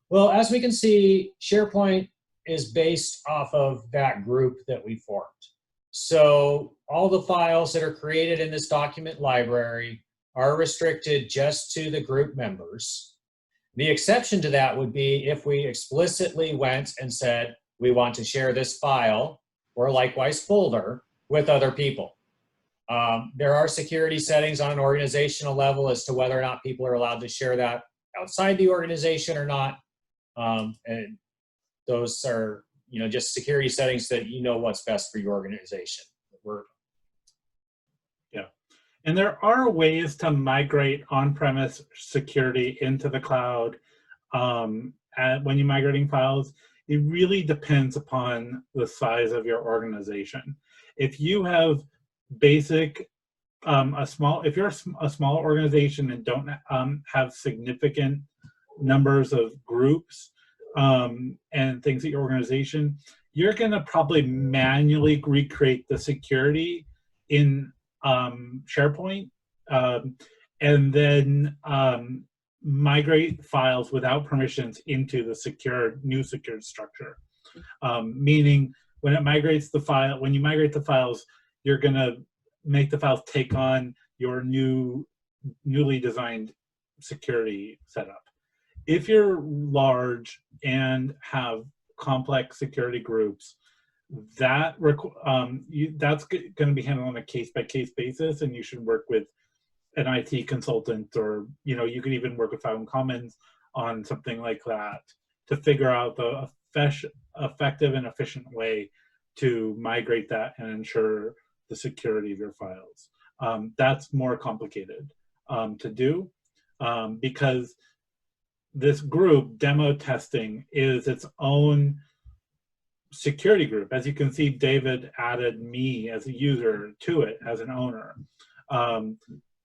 Well, as we can see, SharePoint is based off of that group that we formed. So all the files that are created in this document library are restricted just to the group members. The exception to that would be if we explicitly went and said, we want to share this file or likewise folder with other people. There are security settings on an organizational level as to whether or not people are allowed to share that outside the organization or not. And those are, just security settings that what's best for your organization. Yeah, and there are ways to migrate on-premise security into the cloud. When you're migrating files, it really depends upon the size of your organization. If you have basic, if you're a small organization and don't have significant numbers of groups and things at your organization, you're going to probably manually recreate the security in SharePoint and then migrate files without permissions into the new secured structure. Meaning when it migrates the file, when you migrate the files, you're going to make the files take on your newly designed security setup. If you're large and have complex security groups, that's going to be handled on a case-by-case basis, and you should work with an IT consultant, or you could even work with File and Commons on something like that to figure out the effective and efficient way to migrate that and ensure the security of your files. That's more complicated to do because this group, demo testing, is its own security group. As you can see, David added me as a user to it as an owner.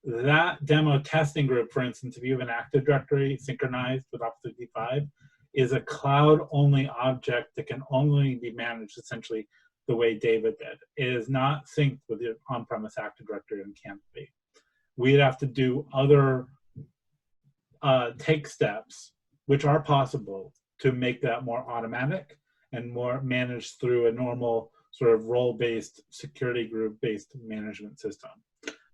That demo testing group, for instance, if you have an Active Directory synchronized with Office 365, is a cloud-only object that can only be managed essentially the way David did. It is not synced with your on-premise Active Directory and can't be. We'd have to do other take steps, which are possible, to make that more automatic and more managed through a normal sort of role-based security group-based management system.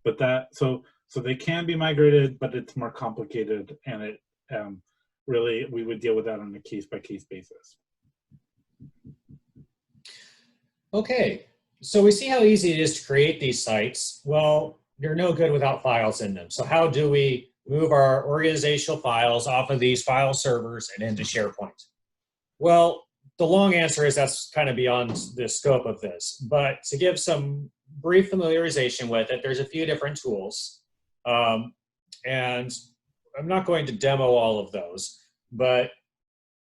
But so they can be migrated, but it's more complicated, and it really, we would deal with that on a case-by-case basis. Okay, so we see how easy it is to create these sites. Well, they're no good without files in them. So how do we move our organizational files off of these file servers and into SharePoint? Well, the long answer is that's kind of beyond the scope of this. But to give some brief familiarization with it, there's a few different tools. And I'm not going to demo all of those, but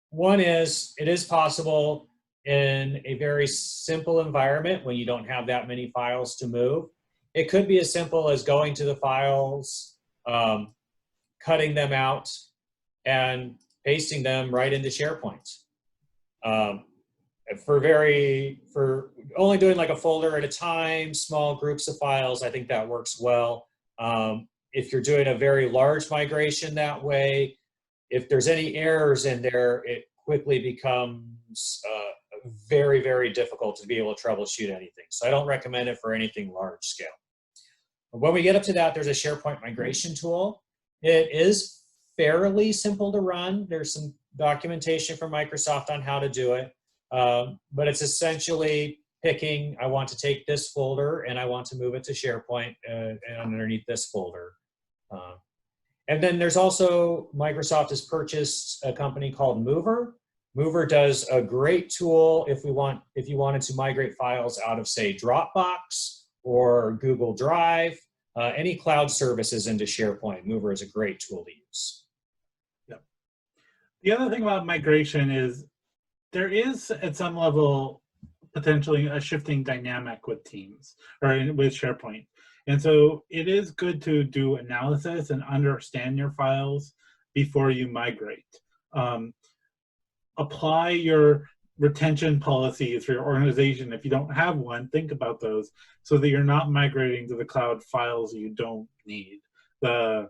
one is, it is possible in a very simple environment when you don't have that many files to move. It could be as simple as going to the files, cutting them out, and pasting them right into SharePoint. For only doing like a folder at a time, small groups of files, I think that works well. If you're doing a very large migration that way, if there's any errors in there, it quickly becomes very, very difficult to be able to troubleshoot anything. So I don't recommend it for anything large scale. When we get up to that, there's a SharePoint migration tool. It is fairly simple to run. There's some documentation from Microsoft on how to do it, but it's essentially picking, I want to take this folder and I want to move it to SharePoint and underneath this folder. And then there's also, Microsoft has purchased a company called Mover. Mover does a great tool if you wanted to migrate files out of, say, Dropbox or Google Drive, any cloud services into SharePoint. Mover is a great tool to use. Yep. The other thing about migration is there is, at some level, potentially a shifting dynamic with Teams or with SharePoint. And so it is good to do analysis and understand your files before you migrate. Apply your retention policies for your organization. If you don't have one, think about those so that you're not migrating to the cloud files you don't need. The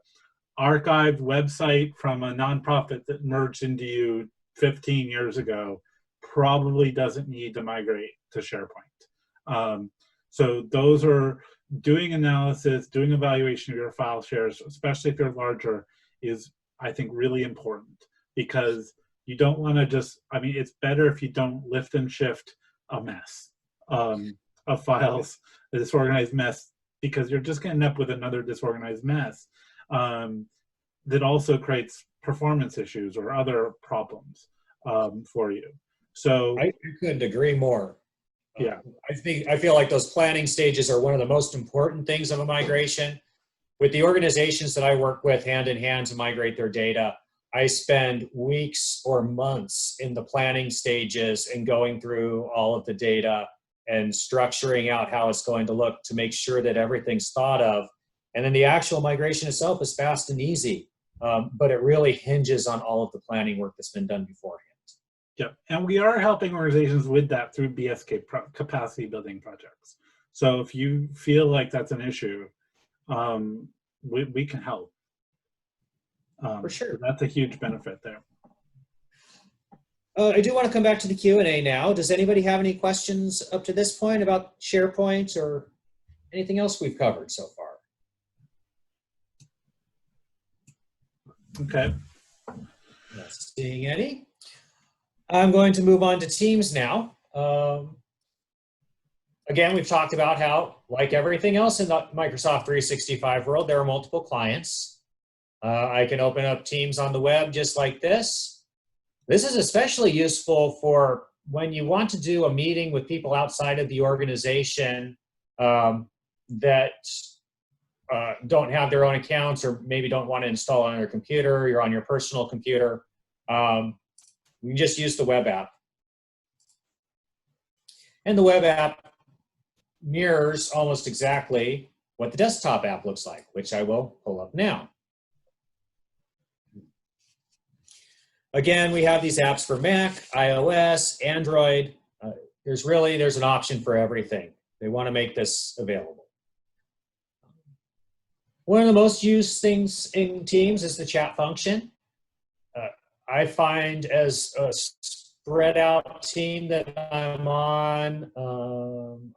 archived website from a nonprofit that merged into you 15 years ago probably doesn't need to migrate to SharePoint. So those are doing analysis, doing evaluation of your file shares, especially if you're larger, is, I think, really important, because you don't want to just, I mean, it's better if you don't lift and shift a mess of files, a disorganized mess, because you're just going to end up with another disorganized mess that also creates performance issues or other problems for you. So I couldn't agree more. Yeah, I feel like those planning stages are one of the most important things of a migration. With the organizations that I work with hand in hand to migrate their data, I spend weeks or months in the planning stages and going through all of the data and structuring out how it's going to look to make sure that everything's thought of. And then the actual migration itself is fast and easy, but it really hinges on all of the planning work that's been done beforehand. yeah, and we are helping organizations with that through BSK capacity building projects. So if you feel like that's an issue, we can help. For sure. So that's a huge benefit there. I do want to come back to the Q&A now. Does anybody have any questions up to this point about SharePoint or anything else we've covered so far? Okay. Not seeing any. I'm going to move on to Teams now. Again, we've talked about how, like everything else in the Microsoft 365 world, there are multiple clients. I can open up Teams on the web just like this. This is especially useful for when you want to do a meeting with people outside of the organization that don't have their own accounts or maybe don't want to install on their computer. You're on your personal computer. You can just use the web app. And the web app mirrors almost exactly what the desktop app looks like, which I will pull up now. Again, we have these apps for Mac, iOS, Android. There's an option for everything. They want to make this available. One of the most used things in Teams is the chat function. I find as a spread out team that I'm on,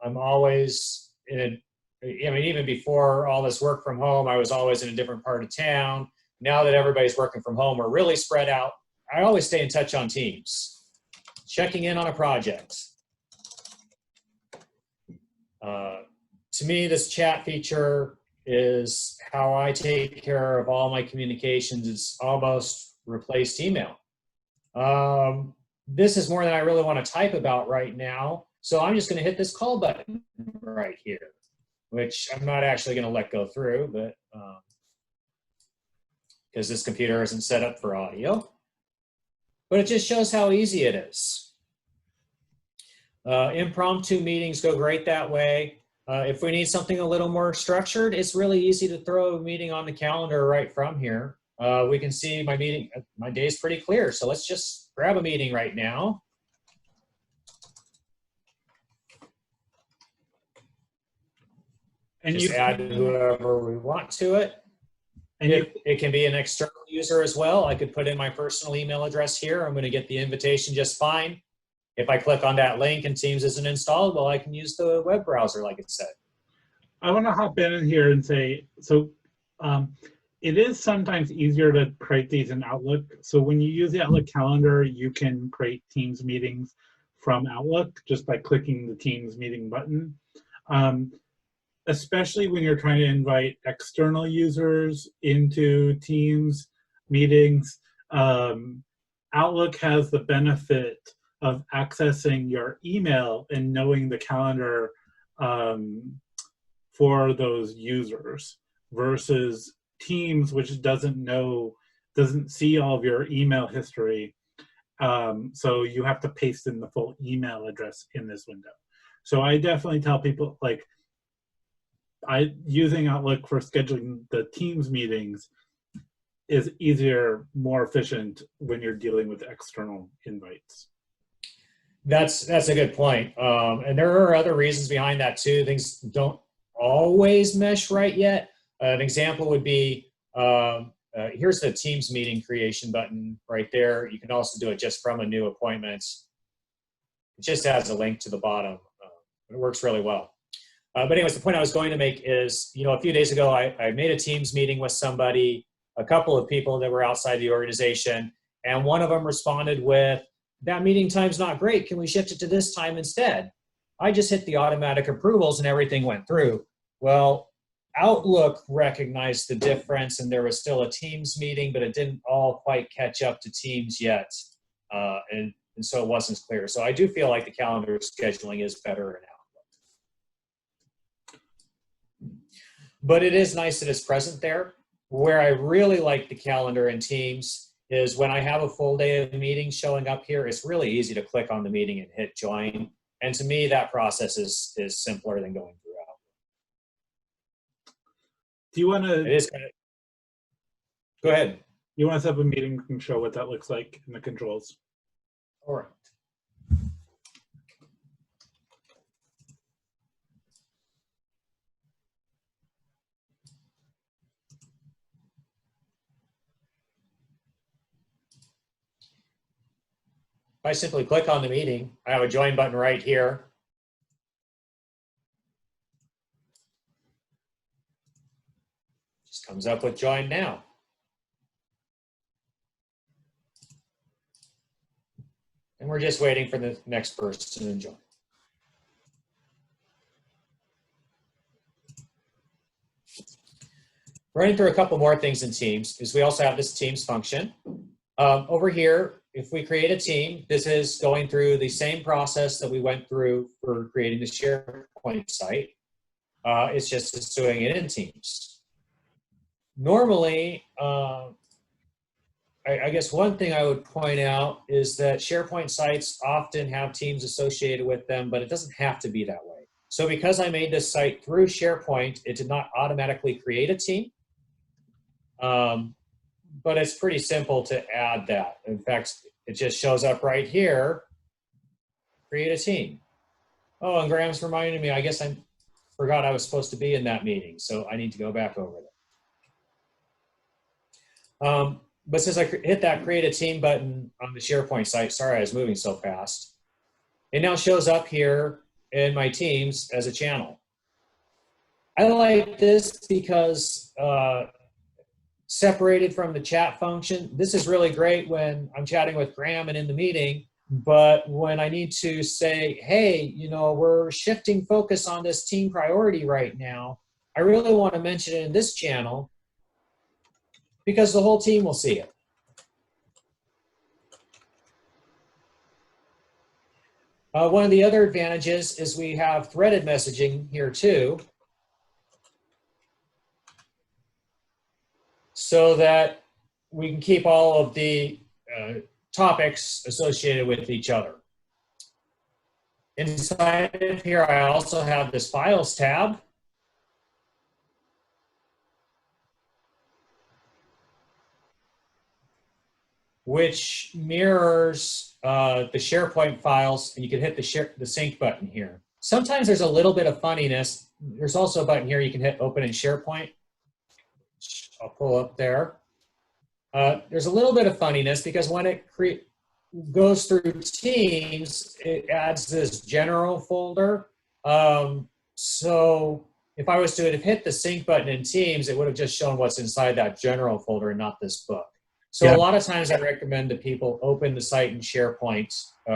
I'm always in even before all this work from home, I was always in a different part of town. Now that everybody's working from home, we're really spread out. I always stay in touch on Teams, checking in on a project. To me, this chat feature is how I take care of all my communications. It's almost replaced email. This is more than I really want to type about right now. So I'm just going to hit this call button right here, which I'm not actually going to let go through, but because this computer isn't set up for audio. But it just shows how easy it is. Impromptu meetings go great that way. If we need something a little more structured, it's really easy to throw a meeting on the calendar right from here. We can see my day's pretty clear. So let's just grab a meeting right now. And just add whoever we want to it. And it can be an external user as well. I could put in my personal email address here. I'm going to get the invitation just fine. If I click on that link and Teams isn't installed, well, I can use the web browser like it said. I want to hop in here and say, so it is sometimes easier to create these in Outlook. So when you use the Outlook calendar, you can create Teams meetings from Outlook just by clicking the Teams meeting button. Um, Especially when you're trying to invite external users into Teams meetings, Outlook has the benefit of accessing your email and knowing the calendar for those users versus Teams, which doesn't see all of your email history. So you have to paste in the full email address in this window. So I definitely tell people, like, using Outlook for scheduling the Teams meetings is easier, more efficient when you're dealing with external invites. That's a good point. And there are other reasons behind that too. Things don't always mesh right yet. An example would be, here's the Teams meeting creation button right there. You can also do it just from a new appointment. It just has a link to the bottom. It works really well. But anyways, the point I was going to make is, a few days ago, I made a Teams meeting with somebody, a couple of people that were outside the organization, and one of them responded with, that meeting time's not great. Can we shift it to this time instead? I just hit the automatic approvals and everything went through. Well, Outlook recognized the difference and there was still a Teams meeting, but it didn't all quite catch up to Teams yet. And so it wasn't clear. So I do feel like the calendar scheduling is better in Outlook. But it is nice that it's present there. Where I really like the calendar in Teams is when I have a full day of meetings showing up here, it's really easy to click on the meeting and hit join. And to me, that process is simpler than going through Outlook. Do you want to? It is kind of. Go ahead. You want to set up a meeting and show what that looks like in the controls? All right. If I simply click on the meeting, I have a join button right here. Just comes up with join now. And we're just waiting for the next person to join. Running through a couple more things in Teams is we also have this Teams function. Over here, if we create a team, this is going through the same process that we went through for creating the SharePoint site. It's just it's doing it in Teams. Normally, I guess one thing I would point out is that SharePoint sites often have teams associated with them, but it doesn't have to be that way. So because I made this site through SharePoint, it did not automatically create a team. But it's pretty simple to add that. In fact, it just shows up right here, create a team. Oh, and Graham's reminding me, I guess I forgot I was supposed to be in that meeting, so I need to go back over there. But since I hit that create a team button on the SharePoint site, sorry I was moving so fast, it now shows up here in my Teams as a channel. I like this because separated from the chat function, this is really great when I'm chatting with Graham and in the meeting, but when I need to say, hey, we're shifting focus on this team priority right now, I really want to mention it in this channel because the whole team will see it. One of the other advantages is we have threaded messaging here too, so that we can keep all of the topics associated with each other. Inside of here, I also have this Files tab. Which mirrors the SharePoint files, and you can hit the sync button here. Sometimes there's a little bit of funniness. There's also a button here you can hit open in SharePoint. I'll pull up there. There's a little bit of funniness because when it goes through Teams, it adds this general folder. So if I was to have hit the sync button in Teams, it would have just shown what's inside that general folder and not this book. So Yeah. a lot of times I recommend that people open the site in SharePoint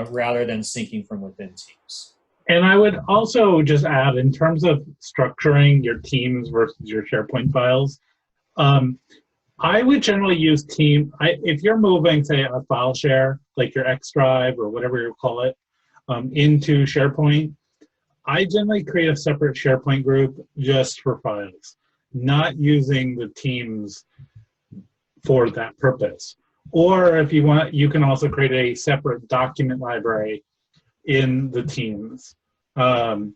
rather than syncing from within Teams. And I would also just add, in terms of structuring your Teams versus your SharePoint files, I would generally use if you're moving, say, a file share, like your X Drive or whatever you call it, into SharePoint, I generally create a separate SharePoint group just for files, not using the Teams for that purpose. Or if you want, you can also create a separate document library in the Teams, in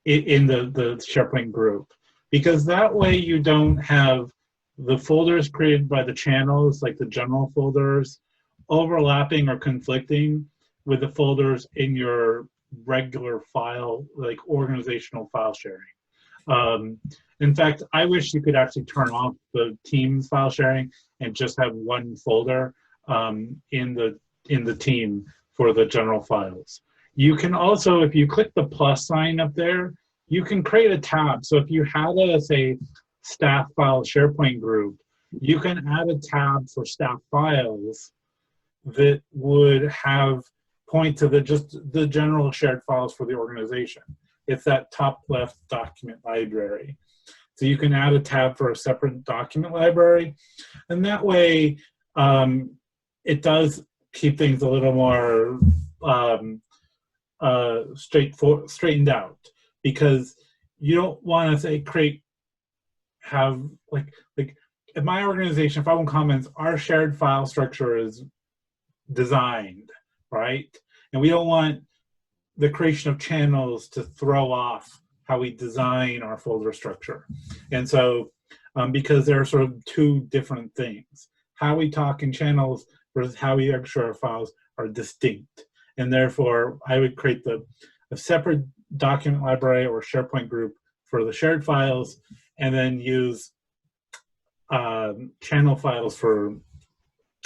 the SharePoint group, because that way you don't have the folders created by the channels, like the general folders, overlapping or conflicting with the folders in your regular file, like organizational file sharing. In fact, I wish you could actually turn off the Teams file sharing and just have one folder in the team for the general files. You can also, if you click the plus sign up there, you can create a tab. So if you had a, say, staff file SharePoint group, you can add a tab for staff files that would have point to just the general shared files for the organization. It's that top left document library. So you can add a tab for a separate document library, and that way it does keep things a little more straightened out, because you don't want to say have like in my organization, 501 Commons, our shared file structure is designed, right? And we don't want the creation of channels to throw off how we design our folder structure. And so, because there are sort of two different things, how we talk in channels versus how we share our files are distinct. And therefore, I would create a separate document library or SharePoint group for the shared files, and then use channel files for,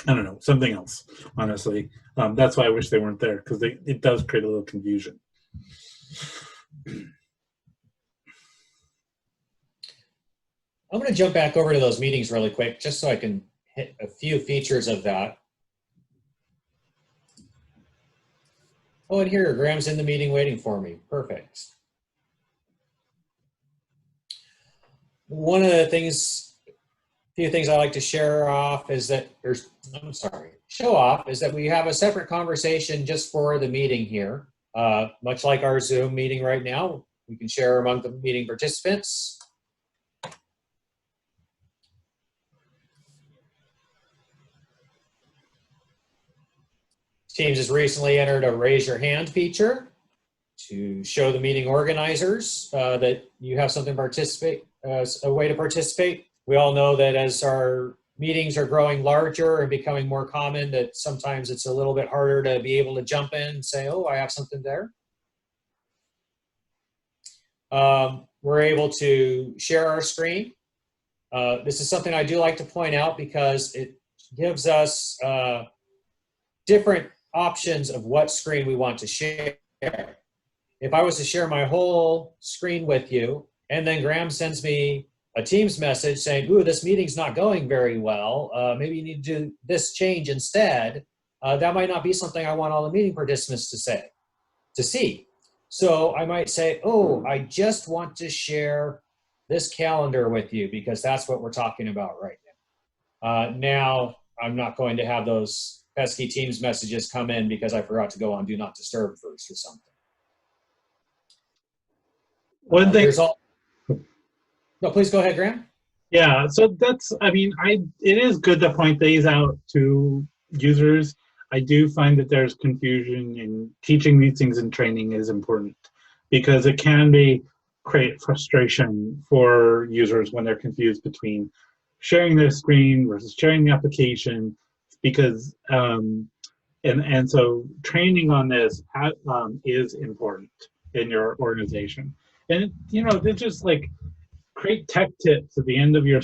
I don't know, something else, honestly. That's why I wish they weren't there, because it does create a little confusion. I'm going to jump back over to those meetings really quick, just so I can hit a few features of that. Oh, and here, Graham's in the meeting waiting for me. Perfect. One of the few things I like to share off is that, show off is that we have a separate conversation just for the meeting here. Much like our Zoom meeting right now, we can share among the meeting participants. Teams has recently entered a raise your hand feature to show the meeting organizers that you have something to participate, a way to participate. We all know that as our meetings are growing larger and becoming more common, that sometimes it's a little bit harder to be able to jump in and say, oh, I have something there. We're able to share our screen. This is something I do like to point out because it gives us different options of what screen we want to share. If I was to share my whole screen with you, and then Graham sends me a Teams message saying, ooh, this meeting's not going very well, maybe you need to do this change instead, that might not be something I want all the meeting participants to see. So I might say, oh, I just want to share this calendar with you because that's what we're talking about right now. Now, I'm not going to have those pesky Teams messages come in because I forgot to go on Do Not Disturb first or something. One thing. No, please go ahead, Graham. Yeah, so that's, I mean, it is good to point these out to users. I do find that there's confusion, in teaching these things in training is important, because it can create frustration for users when they're confused between sharing their screen versus sharing the application, because and so training on this is important in your organization. And they're just like, create tech tips at the end of your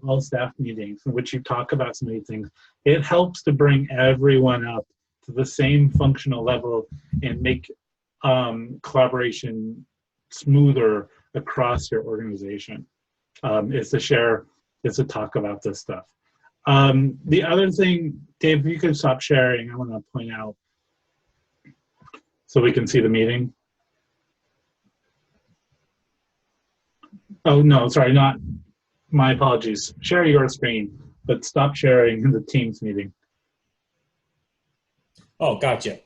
all staff meetings in which you talk about some of these things. It helps to bring everyone up to the same functional level and make collaboration smoother across your organization. Is to share, is to talk about this stuff. The other thing, Dave, if you could stop sharing, I want to point out so we can see the meeting. Oh, no, sorry, not, my apologies. Share your screen, but stop sharing the Teams meeting. Oh, gotcha.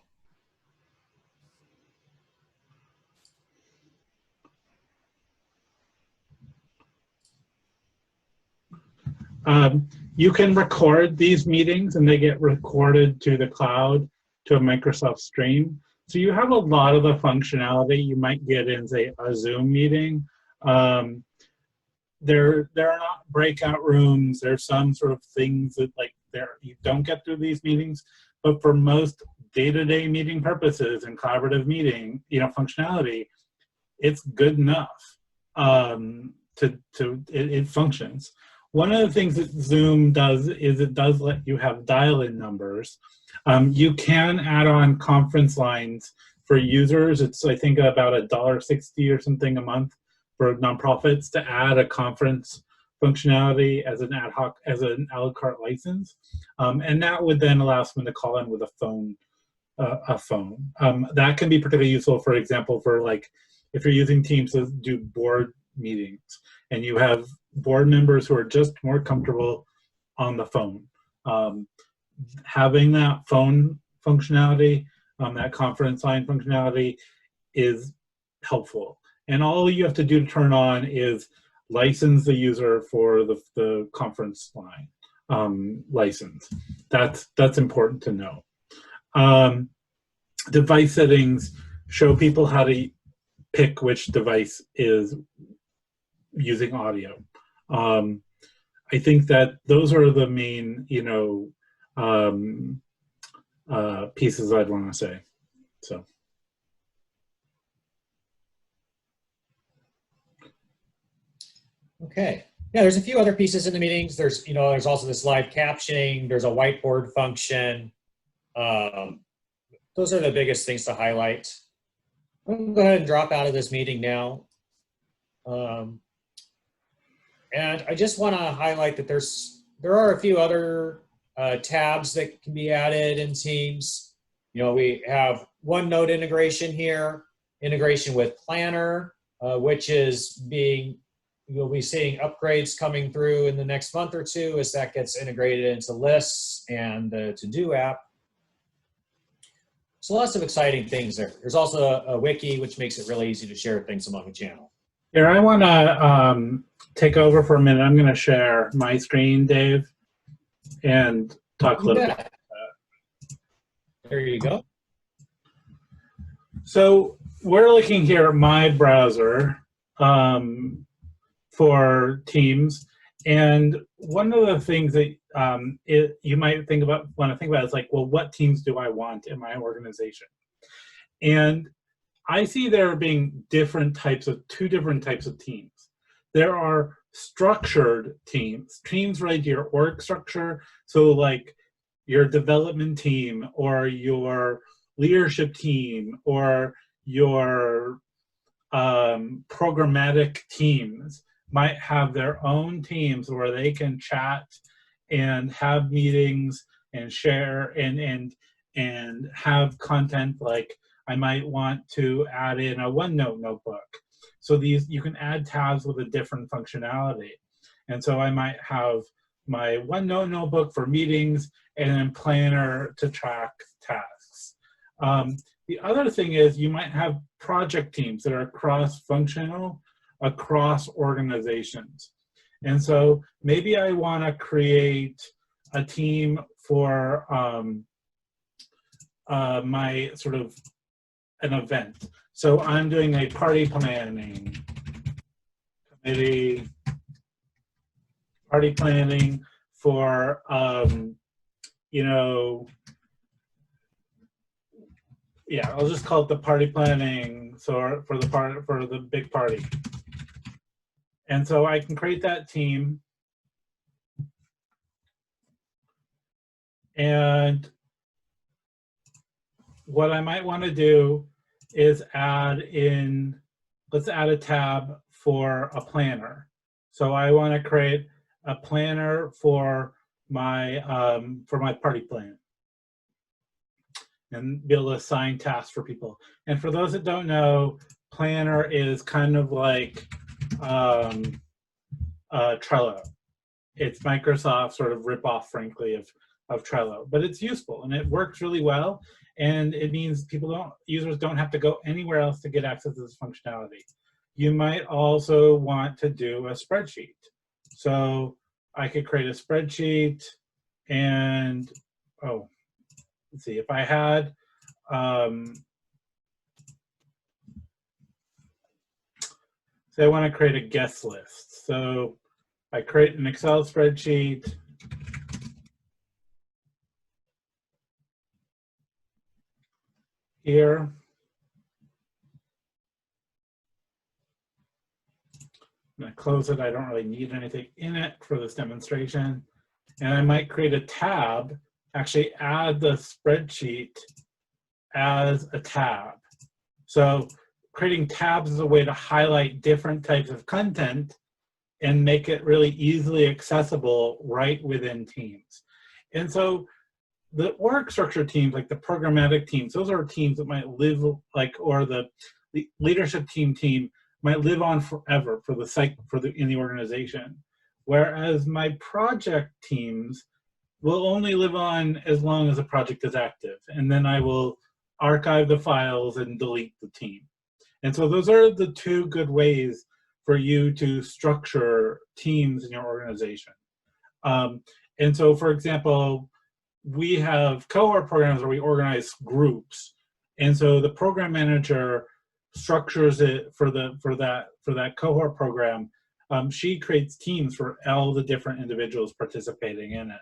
You can record these meetings and they get recorded to the cloud to a Microsoft Stream. So you have a lot of the functionality you might get in, say, a Zoom meeting. There are not breakout rooms. There's some sort of things that you don't get through these meetings, but for most day-to-day meeting purposes and collaborative meeting, functionality, it's good enough. It functions. One of the things that Zoom does is it does let you have dial-in numbers. You can add on conference lines for users. It's, I think, about $1.60 or something a month for nonprofits to add a conference functionality as an ad hoc, as an a la carte license. And that would then allow someone to call in with a phone. That can be particularly useful, for example, for if you're using Teams to do board meetings and you have board members who are just more comfortable on the phone. Having that phone functionality, that conference line functionality is helpful. And all you have to do to turn on is license the user for the conference line license. That's important to know. Device settings show people how to pick which device is using audio. I think that those are the main, pieces I'd want to say. So. Okay. Yeah, there's a few other pieces in the meetings. There's also this live captioning. There's a whiteboard function. Those are the biggest things to highlight. I'm going to go ahead and drop out of this meeting now. And I just want to highlight that there are a few other tabs that can be added in Teams. We have OneNote integration here, integration with Planner, which is you'll be seeing upgrades coming through in the next month or two as that gets integrated into lists and the To-Do app. So lots of exciting things there. There's also a wiki, which makes it really easy to share things among a channel. Here, I want to take over for a minute. I'm going to share my screen, Dave, and talk a little bit about that. There you go. So we're looking here at my browser for Teams, and one of the things that you might want to think about is well, what teams do I want in my organization? And I see there being two different types of teams. There are structured teams related to your org structure. So like your development team or your leadership team or your programmatic teams might have their own teams where they can chat and have meetings and share and have content. Like I might want to add in a OneNote notebook. So you can add tabs with a different functionality. And so I might have my OneNote notebook for meetings and then Planner to track tasks. The other thing is you might have project teams that are cross-functional across organizations. And so maybe I want to create a team for my sort of an event. So I'm doing a party planning committee, for, yeah, I'll just call it the party planning. So for the big party. And so I can create that team. And what I might want to do is let's add a tab for a planner. So I want to create a planner for my party plan and be able to assign tasks for people. And for those that don't know, Planner is kind of like Trello. It's Microsoft sort of ripoff, frankly, of Trello, but it's useful and it works really well. And it means users don't have to go anywhere else to get access to this functionality. You might also want to do a spreadsheet. So I could create a spreadsheet and, oh, let's see, if I had, say I want to create a guest list. So I create an Excel spreadsheet. Here. I'm going to close it. I don't really need anything in it for this demonstration. And I might create a tab, actually add the spreadsheet as a tab. So creating tabs is a way to highlight different types of content and make it really easily accessible right within Teams. And so the org structure teams, like the programmatic teams, those are teams that might live or the leadership team might live on forever for the site in the organization. Whereas my project teams will only live on as long as the project is active. And then I will archive the files and delete the team. And so those are the two good ways for you to structure teams in your organization. And so, for example, we have cohort programs where we organize groups. And so the program manager structures it for that cohort program. She creates teams for all the different individuals participating in it,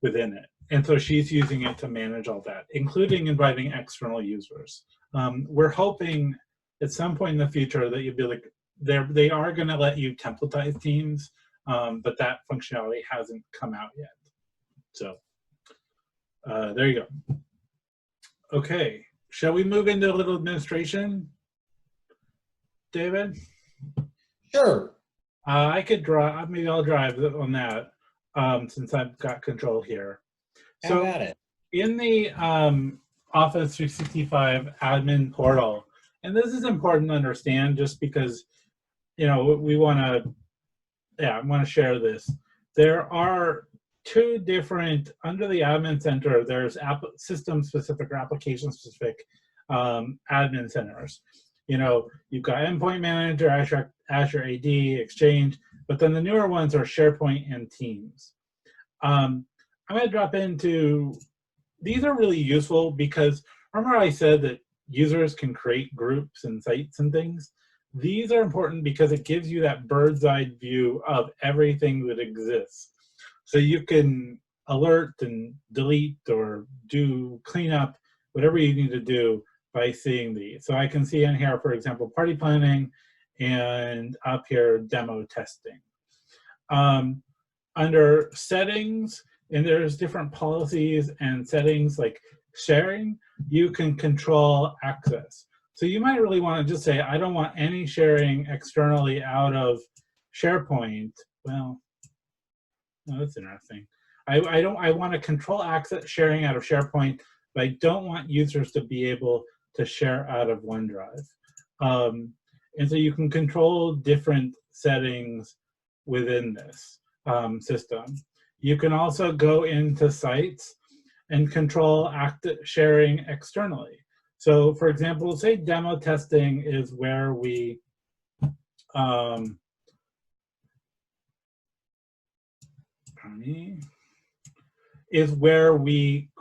within it. And so she's using it to manage all that, including inviting external users. We're hoping at some point in the future that you'll be like, they are going to let you templatize teams, but that functionality hasn't come out yet. So there you go. Okay, shall we move into a little administration, David? Sure. I could drive, maybe I'll drive on that since I've got control here. How about it? In the Office 365 admin portal, and this is important to understand just because, you know, we want to, I want to share this. There are two different, under the admin center, there's system-specific or application-specific admin centers. You know, you've got Endpoint Manager, Azure AD, Exchange, but then the newer ones are SharePoint and Teams. I'm going to drop into, these are really useful because remember I said that users can create groups and sites and things? These are important because it gives you that bird's eye view of everything that exists. So you can alert and delete or do cleanup, whatever you need to do by seeing these. So I can see in here, for example, party planning, and up here, demo testing. Under settings, and there's different policies and settings like sharing, you can control access. So you might really want to just say, I don't want any sharing externally out of SharePoint. Well, no, that's interesting. I want to control access sharing out of SharePoint, but I don't want users to be able to share out of OneDrive. And so you can control different settings within this system. You can also go into sites and control sharing externally. So for example, say demo testing is where we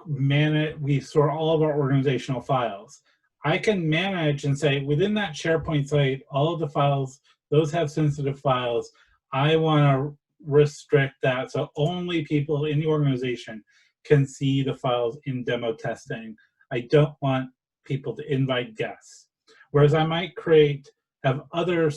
manage, we store all of our organizational files. I can manage and say within that SharePoint site, all of the files, those have sensitive files. I want to restrict that so only people in the organization can see the files in demo testing. I don't want people to invite guests. Whereas I might have other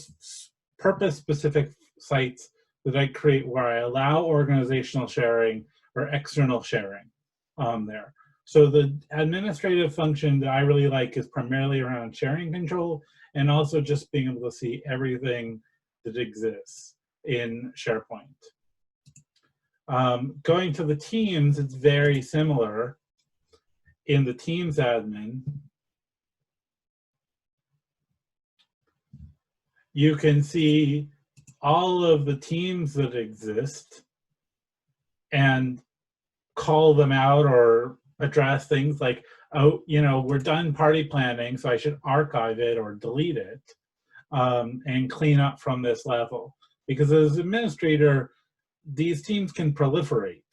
purpose-specific sites that I create where I allow organizational sharing or external sharing there. So the administrative function that I really like is primarily around sharing control and also just being able to see everything that exists in SharePoint. Going to the Teams, it's very similar. In the Teams admin, you can see all of the teams that exist and call them out or address things like, oh, you know, we're done party planning, so I should archive it or delete it, and clean up from this level. Because as administrator, these teams can proliferate,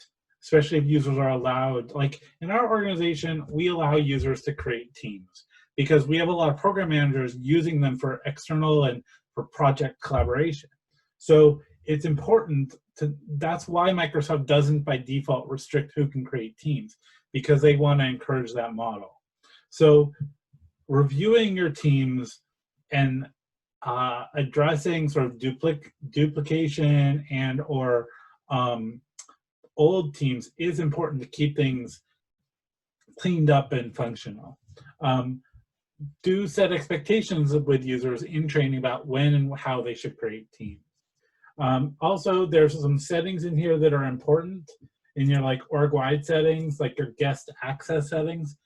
especially if users are allowed. Like in our organization, we allow users to create teams because we have a lot of program managers using them for external and for project collaboration. So it's important to, that's why Microsoft doesn't by default restrict who can create teams, because they want to encourage that model. So reviewing your teams and addressing sort of duplication and or old teams is important to keep things cleaned up and functional. Do set expectations with users in training about when and how they should create teams. Also, there's some settings in here that are important in your like org-wide settings, like your guest access settings.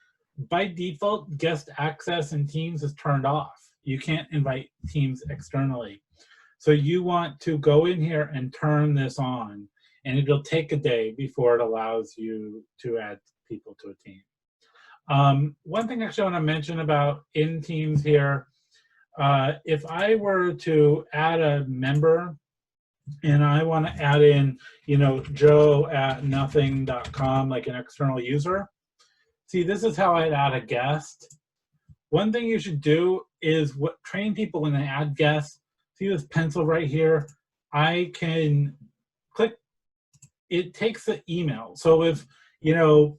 By default, guest access in Teams is turned off. You can't invite teams externally. So you want to go in here and turn this on, and it'll take a day before it allows you to add people to a team. One thing actually I want to mention about in Teams here, if I were to add a member and I want to add in, you know, joe@nothing.com, like an external user, see, this is how I'd add a guest. One thing you should do is train people when they add guests. See this pencil right here? I can click, it takes the email. So if, you know,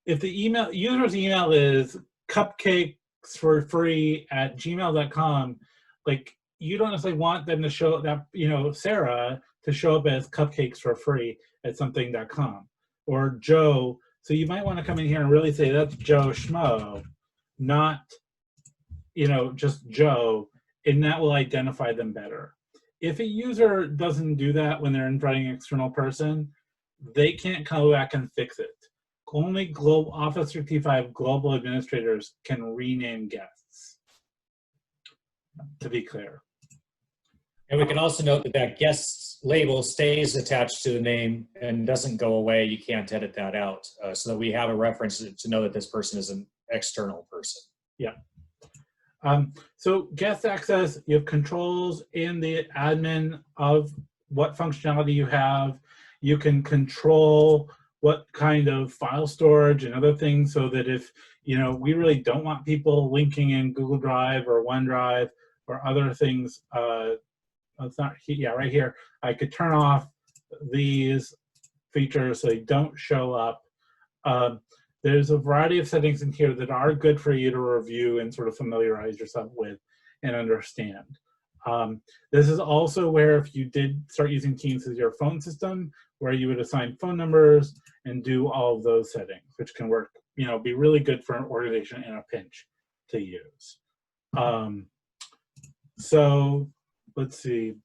if the user's email is cupcakesforfree@gmail.com, like you don't necessarily want them to show that, you know, Sarah to show up as cupcakesforfree@something.com or Joe. So you might want to come in here and really say that's Joe Schmo, not, you know, just Joe, and that will identify them better. If a user doesn't do that when they're inviting an external person, they can't come back and fix it. Only Office 365 global administrators can rename guests, to be clear. And we can also note that that guest label stays attached to the name and doesn't go away. You can't edit that out, so that we have a reference to know that this person is an external person. Yeah. So guest access, you have controls in the admin of what functionality you have. You can control what kind of file storage and other things, so that if, you know, we really don't want people linking in Google Drive or OneDrive or other things, it's not, yeah, right here, I could turn off these features so they don't show up. There's a variety of settings in here that are good for you to review and sort of familiarize yourself with and understand. This is also where if you did start using Teams as your phone system, where you would assign phone numbers and do all of those settings, which can work, you know, be really good for an organization in a pinch to use. So let's see.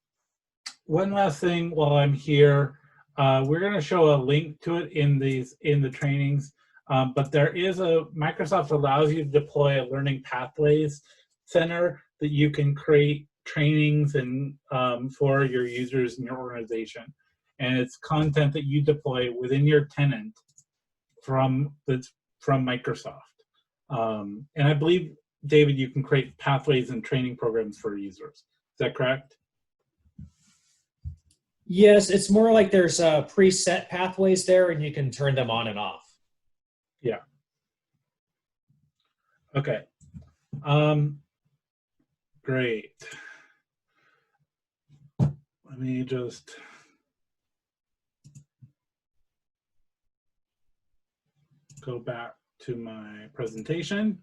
One last thing while I'm here, we're going to show a link to it in the trainings, but there is Microsoft allows you to deploy a learning pathways center that you can create trainings and for your users in your organization, and it's content that you deploy within your tenant from Microsoft. And I believe, David, you can create pathways and training programs for users. Is that correct? Yes, it's more like there's preset pathways there, and you can turn them on and off. Yeah. Okay. Great. Let me just go back to my presentation.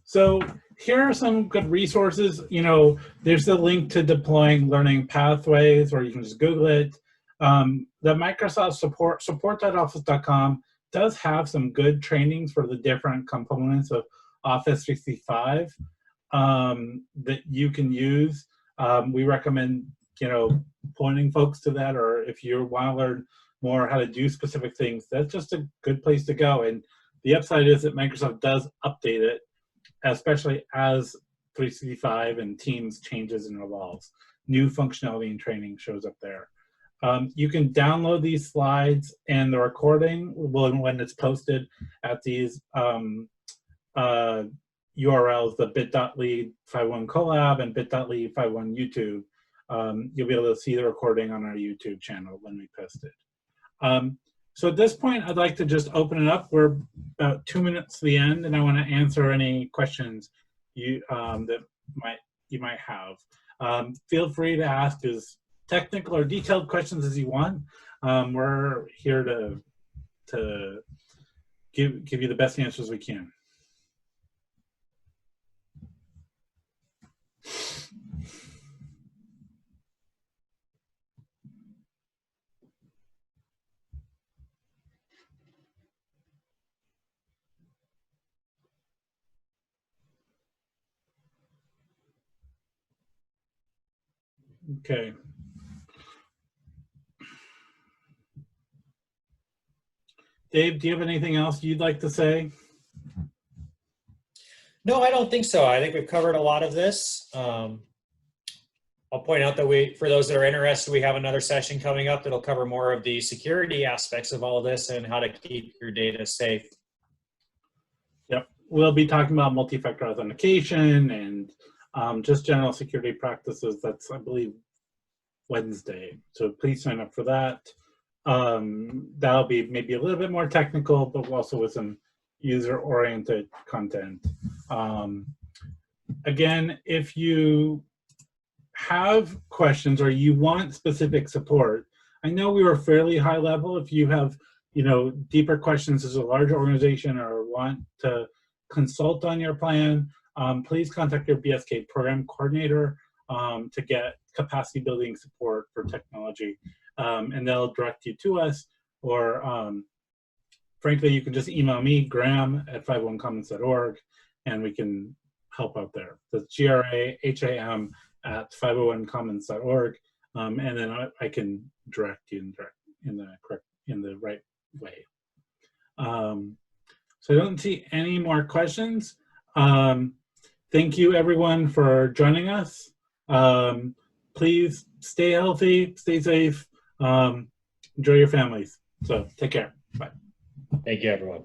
So here are some good resources. You know, there's the link to deploying learning pathways, or you can just Google it. The Microsoft support.office.com does have some good trainings for the different components of Office 365. that you can use. We recommend, pointing folks to that, or if you want to learn more how to do specific things, that's just a good place to go. And the upside is that Microsoft does update it, especially as 365 and Teams changes and evolves. New functionality and training shows up there. You can download these slides and the recording when it's posted at these URLs, the bit.ly/51collab and bit.ly/51 YouTube. You'll be able to see the recording on our YouTube channel when we post it. So at this point, I'd like to just open it up. We're about 2 minutes to the end, and I want to answer any questions you might have. Feel free to ask as technical or detailed questions as you want. We're here to give you the best answers we can. Okay. Dave, do you have anything else you'd like to say? No, I don't think so. I think we've covered a lot of this. I'll point out that for those that are interested, we have another session coming up that'll cover more of the security aspects of all of this and how to keep your data safe. Yep, we'll be talking about multi-factor authentication and just general security practices. That's, I believe, Wednesday. So please sign up for that. That'll be maybe a little bit more technical, but also with some user-oriented content. Again, if you have questions or you want specific support, I know we were fairly high level. If you have, deeper questions as a larger organization or want to consult on your plan, please contact your BSK program coordinator to get capacity building support for technology, and they'll direct you to us, or frankly, you can just email me, graham@501commons.org, and we can help out there. That's graham@501commons.org, and then I can direct you in the right way. So I don't see any more questions. Thank you, everyone, for joining us. Please stay healthy, stay safe, enjoy your families. So take care. Bye. Thank you, everyone.